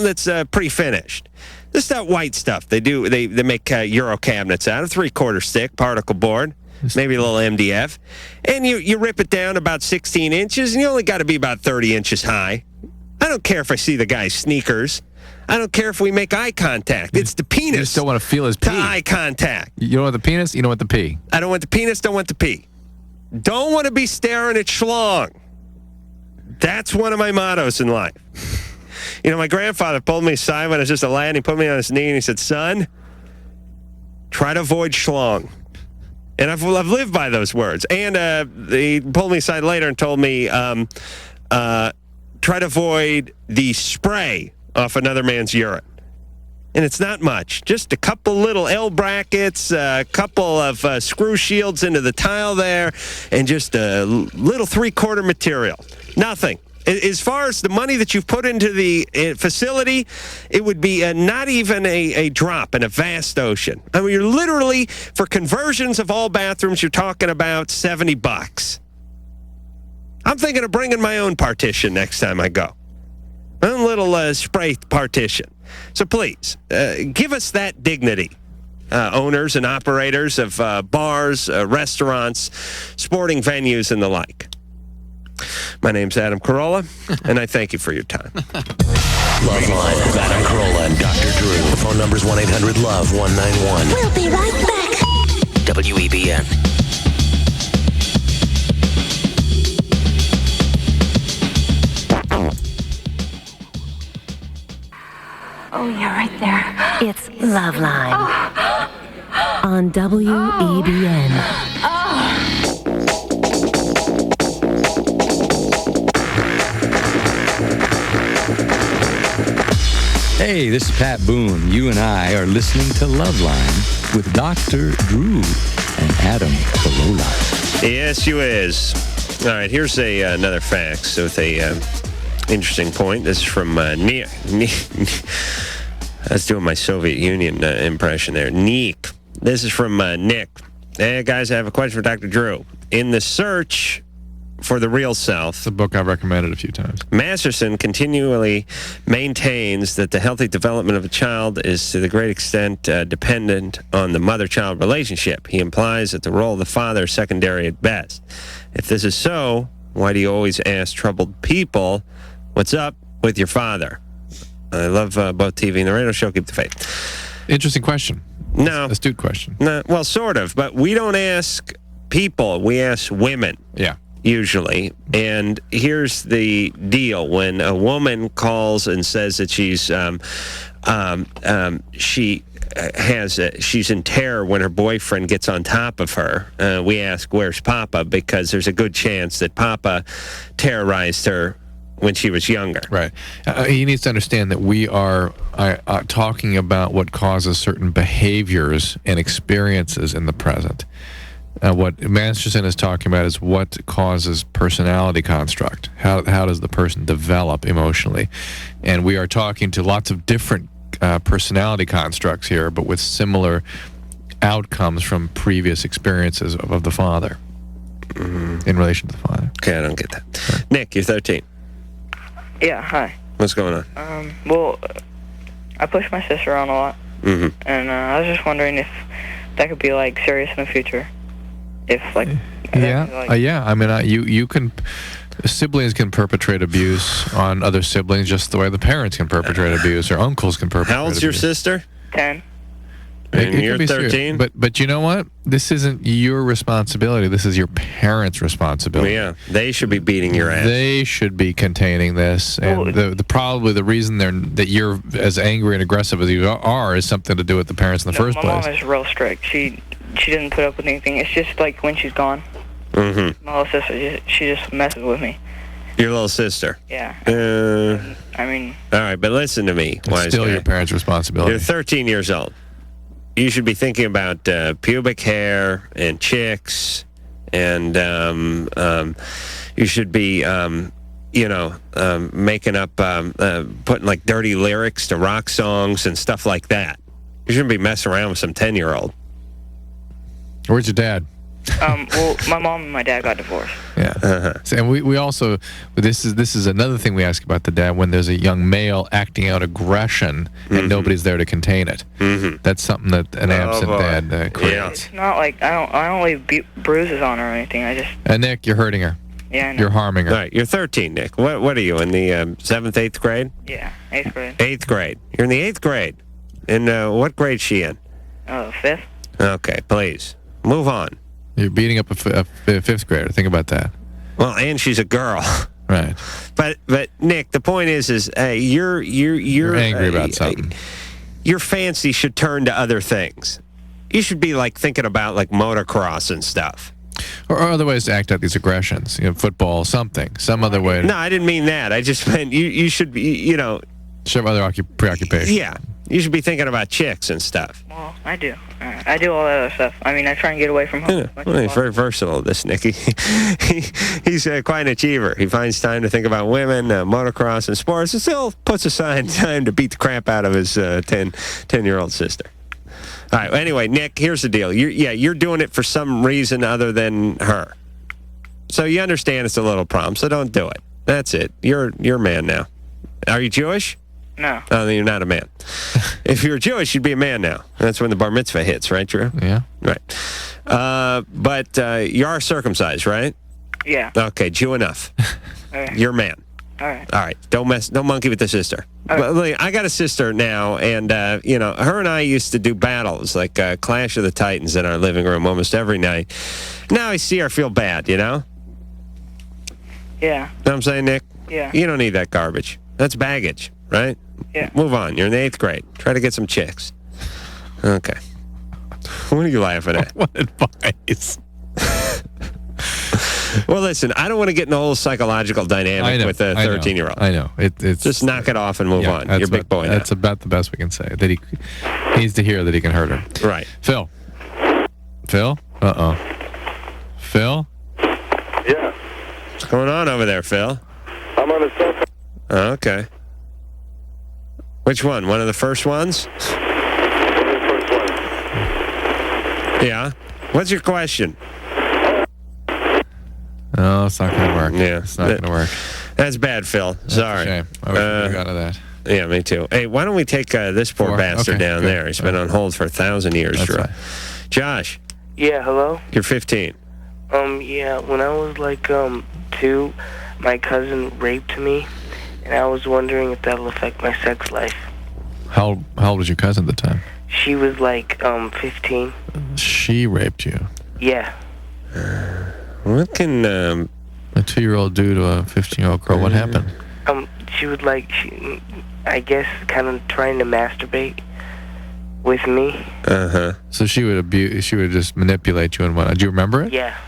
that's pre-finished. This is that white stuff they do. They make Euro cabinets out of 3/4 stick particle board, maybe a little MDF, and you rip it down about 16 inches, and you only got to be about 30 inches high. I don't care if I see the guy's sneakers. I don't care if we make eye contact. It's the penis. You just don't want to feel his pee. To eye contact. You don't want the penis. You don't want the pee. I don't want the penis. Don't want the pee. Don't want to be staring at schlong. That's one of my mottos in life. My grandfather pulled me aside when I was just a lad. He put me on his knee and he said, "Son, try to avoid schlong." And I've lived by those words. And he pulled me aside later and told me, try to avoid the spray off another man's urine. And it's not much. Just a couple little L brackets, a couple of screw shields into the tile there, and just a little 3/4 material. Nothing. As far as the money that you've put into the facility, it would be not even a drop in a vast ocean. I mean, you're literally, for conversions of all bathrooms, you're talking about $70. I'm thinking of bringing my own partition next time I go. My own little spray partition. So please, give us that dignity, owners and operators of bars, restaurants, sporting venues, and the like. My name's Adam Carolla, and I thank you for your time. LoveLine with Adam Carolla and Dr. Drew. Phone number's 1-800-LOVE-191. We'll be right back. WEBN. Oh, yeah, right there. It's LoveLine on WEBN. Hey, this is Pat Boone. You and I are listening to LoveLine with Dr. Drew and Adam Carolla. Yes, you is. All right, here's another fax with a interesting point. This is from Nick. I was doing my Soviet Union impression there. Nick. This is from Nick. Hey, guys, I have a question for Dr. Drew. In the search for the real self, it's a book I've recommended a few times. Masterson continually maintains that the healthy development of a child is to the great extent dependent on the mother-child relationship. He implies that the role of the father is secondary at best. If this is so, why do you always ask troubled people, what's up with your father? I love both TV and the radio show. Keep the faith. Interesting question. No. Astute question. No, well, sort of, but we don't ask people. We ask women. Yeah. Usually. And here's the deal. When a woman calls and says that she's she's in terror when her boyfriend gets on top of her, we ask, where's Papa? Because there's a good chance that Papa terrorized her when she was younger. Right. He needs to understand that we are talking about what causes certain behaviors and experiences in the present. What Masterson is talking about is what causes personality construct. How does the person develop emotionally? And we are talking to lots of different personality constructs here, but with similar outcomes from previous experiences of the father in relation to the father. Okay, I don't get that. Nick, you're 13. Yeah, hi. What's going on? Well, I push my sister around a lot, and I was just wondering if that could be, like, serious in the future. If, like... Yeah. I mean, you can... Siblings can perpetrate abuse on other siblings just the way the parents can perpetrate abuse, or uncles can perpetrate How old's your abuse. sister? 10. And It you're can be serious. 13? But you know what? This isn't your responsibility. This is your parents' responsibility. Yeah, they should be beating your ass. They should be containing this, and probably the reason that you're as angry and aggressive as you are is something to do with the parents in the first my place. mom is real strict. She didn't put up with anything. It's just like when she's gone. Mm-hmm. My little sister, she just messes with me. Your little sister? Yeah. I mean... All right, but listen to me, wise It's still guy. your parents' responsibility. You're 13 years old. You should be thinking about pubic hair and chicks, and you should be, making up, putting like dirty lyrics to rock songs and stuff like that. You shouldn't be messing around with some 10-year-old. Where's your dad? Well, my mom and my dad got divorced. Yeah. So, and we also, this is another thing we ask about the dad, when there's a young male acting out aggression and nobody's there to contain it. That's something that an absent dad creates. It's not like I don't leave bruises on her or anything. I just... Nick, you're hurting her. Yeah, I know. You're harming her. All right, you're 13, Nick. What are you, in the 7th, 8th grade? Yeah, 8th grade. 8th grade. You're in the 8th grade. And what grade's she in? 5th. Okay, please. Move on. You're beating up a fifth grader. Think about that. Well, and she's a girl. Right. But Nick, the point is you're angry about something. Your fancy should turn to other things. You should be like thinking about like motocross and stuff. Or other ways to act out these aggressions. Football, something. Some other way. No, I didn't mean that. I just meant you should be, Should have other preoccupations. Yeah. You should be thinking about chicks and stuff. Well, I do. I do all that other stuff. I mean, I try and get away from home. Yeah. Well, he's very versatile, this Nicky. He's quite an achiever. He finds time to think about women, motocross, and sports, and still puts aside time to beat the crap out of his 10-year-old sister. All right. Anyway, Nick, here's the deal. You're doing it for some reason other than her. So you understand it's a little problem. So don't do it. That's it. You're a man now. Are you Jewish? No. Oh, then you're not a man. If you're Jewish, you'd be a man now. That's when the bar mitzvah hits, right, Drew? Yeah. Right. But you are circumcised, right? Yeah. Okay, Jew enough. Okay. You're a man. All right. All right. Don't monkey with the sister. But, look, I got a sister now, and her and I used to do battles like Clash of the Titans in our living room almost every night. Now I see her, I feel bad. Yeah. Know what I'm saying, Nick? Yeah. You don't need that garbage. That's baggage, right? Yeah. Move on. You're in the 8th grade. Try to get some chicks. Okay. What are you laughing at? What advice? Well, listen, I don't want to get in the whole psychological dynamic with a 13-year-old. I know. It's just knock it off and move on. You're a big boy now. That's about the best we can say. That he needs to hear that he can hurt her. Right. Phil? Phil? Phil? Yeah. What's going on over there, Phil? I'm on the cell phone. Oh, okay. Which one? One of the first ones? Yeah. What's your question? No, it's not going to work. Yeah. It's not going to work. That's bad, Phil. Sorry. Shame. I wish we got to that. Yeah, me too. Hey, why don't we take this poor bastard down good. there? He's been on hold for 1,000 years, That's Drew. right. Josh, Yeah, hello? you're 15. Yeah, when I was like 2, my cousin raped me, and I was wondering if that'll affect my sex life. How old was your cousin at the time? She was like 15. She raped you. Yeah. What can a 2-year-old do to a 15-year-old girl? What happened? She would I guess, kind of trying to masturbate with me. So she would just manipulate you and whatnot. Do you remember it? Yeah.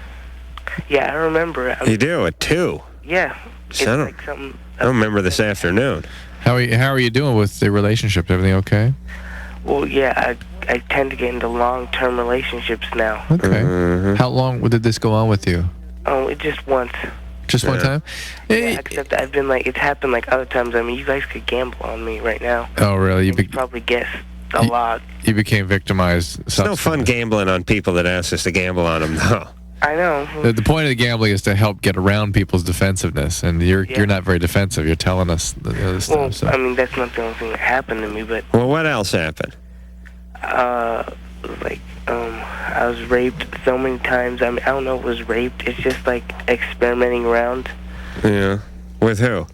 Yeah, I remember it. You do, at 2? Yeah. It's I don't, like something... I don't remember this afternoon. How are you doing with the relationship? Everything okay? Well, yeah, I tend to get into long-term relationships now. Okay. How long did this go on with you? Oh, it just once. Just one time? Yeah, except I've been like, it's happened like other times. I mean, you guys could gamble on me right now. Oh, really? You probably guess a lot. You became victimized. It's no fun gambling on people that ask us to gamble on them, though. I know. The point of the gambling is to help get around people's defensive,ess, and you're not very defensive. You're telling us the other stuff. Well, So. I mean, that's not the only thing that happened to me, but... Well, what else happened? I was raped so many times. I mean, I don't know if it was raped. It's just, like, experimenting around. Yeah. With who?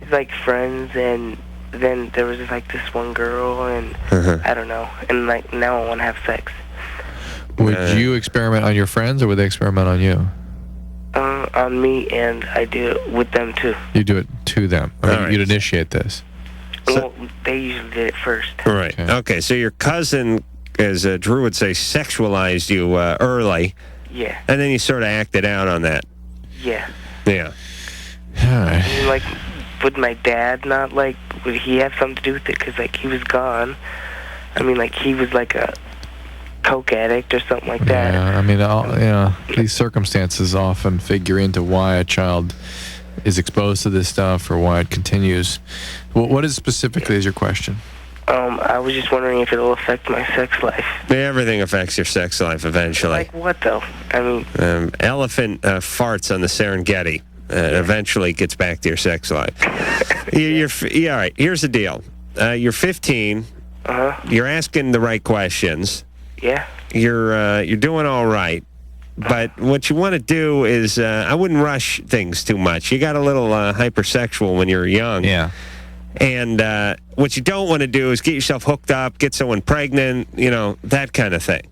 It's like friends, and then there was, like, this one girl, and I don't know. And, like, now I want to have sex. Would you experiment on your friends, or would they experiment on you? On me, and I do it with them, too. You do it to them. You'd initiate this. Well, they usually did it first. Right. Okay, so your cousin, as Drew would say, sexualized you early. Yeah. And then you sort of acted out on that. Yeah. Yeah. I mean, like, would my dad not, like, would he have something to do with it? Because, like, he was gone. I mean, like, he was like a coke addict or something like that. Yeah, I mean, these circumstances often figure into why a child is exposed to this stuff or why it continues. What is specifically is your question? I was just wondering if it'll affect my sex life. Everything affects your sex life eventually. Like what, though? I mean... elephant farts on the Serengeti. Eventually gets back to your sex life. All right, here's the deal. You're 15. You're asking the right questions. Yeah. You're doing all right. But what you want to do is, I wouldn't rush things too much. You got a little hypersexual when you're young. Yeah. And what you don't want to do is get yourself hooked up, get someone pregnant, that kind of thing.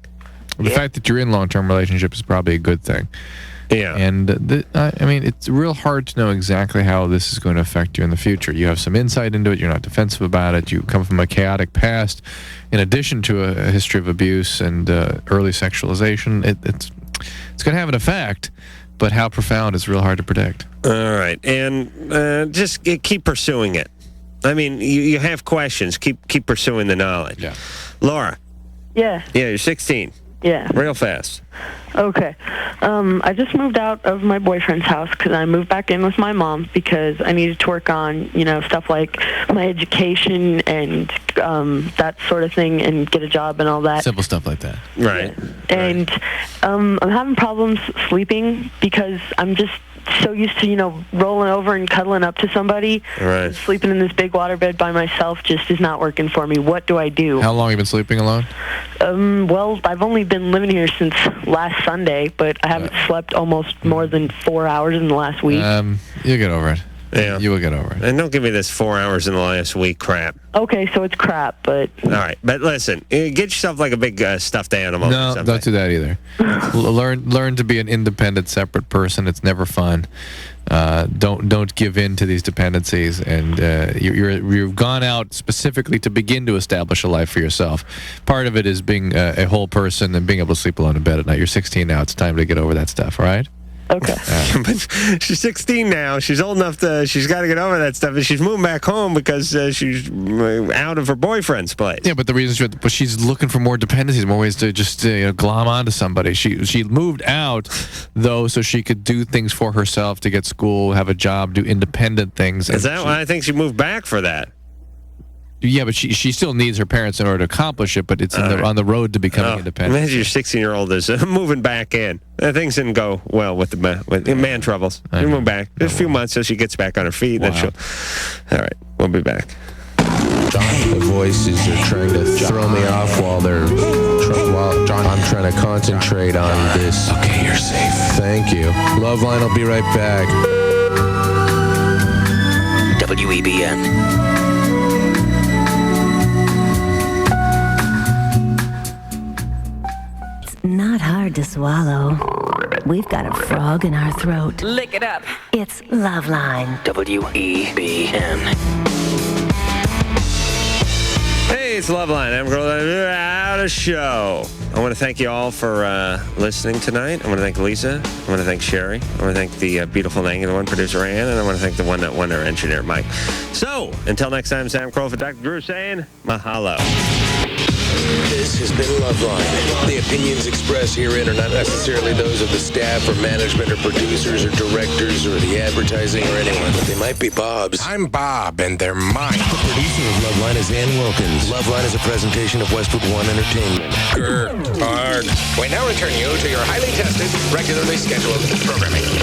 The fact that you're in long-term relationships is probably a good thing. Yeah. And, I mean, it's real hard to know exactly how this is going to affect you in the future. You have some insight into it. You're not defensive about it. You come from a chaotic past. In addition to a history of abuse and early sexualization, it's going to have an effect. But how profound is real hard to predict. All right. And just keep pursuing it. I mean, you have questions. Keep pursuing the knowledge. Yeah. Laura. Yeah. Yeah, you're 16. Yeah. Real fast. Okay. I just moved out of my boyfriend's house because I moved back in with my mom because I needed to work on, stuff like my education and that sort of thing and get a job and all that. Simple stuff like that. Right. And I'm having problems sleeping because I'm just so used to, rolling over and cuddling up to somebody. Right. Sleeping in this big waterbed by myself just is not working for me. What do I do? How long have you been sleeping alone? Well, I've only been living here since last Sunday, but I haven't slept almost more than 4 hours in the last week. You'll get over it. Yeah. You will get over it. And don't give me this 4 hours in the last week crap. Okay, so it's crap, but... All right, but listen, get yourself like a big stuffed animal. No, don't do that either. Learn to be an independent, separate person. It's never fun. Don't give in to these dependencies. And you've gone out specifically to begin to establish a life for yourself. Part of it is being a whole person and being able to sleep alone in bed at night. You're 16 now. It's time to get over that stuff, all right? Okay. But she's 16 now. She's old enough she's got to get over that stuff. And she's moving back home because she's out of her boyfriend's place. Yeah, but the reason she's looking for more dependencies, more ways to just glom onto somebody. She moved out, though, so she could do things for herself, to get school, have a job, do independent things. Is that why I think she moved back for that? Yeah, but she still needs her parents in order to accomplish it, but it's on the road to becoming independent. Imagine your 16-year-old is moving back in. Things didn't go well with the man troubles. She moved back. Just a few months so she gets back on her feet. Wow. Then all right, we'll be back. The voices are trying to throw me off while I'm trying to concentrate on this. Okay, you're safe. Thank you. LoveLine will be right back. WEBN. Not hard to swallow. We've got a frog in our throat. Lick it up. It's LoveLine. WEBN. Hey, it's LoveLine. I'm out of show. I want to thank you all for listening tonight. I want to thank Lisa. I want to thank Sherry. I want to thank the beautiful and angular one, producer Ann. And I want to thank the one that won our engineer, Mike. So, until next time, Sam Kroll for Dr. Drew saying mahalo. This has been LoveLine. The opinions expressed herein are not necessarily those of the staff or management or producers or directors or the advertising or anyone, but they might be Bob's. I'm Bob, and they're mine. The producer of LoveLine is Ann Wilkins. LoveLine is a presentation of Westwood One Entertainment. Hard. We now return you to your highly tested, regularly scheduled programming.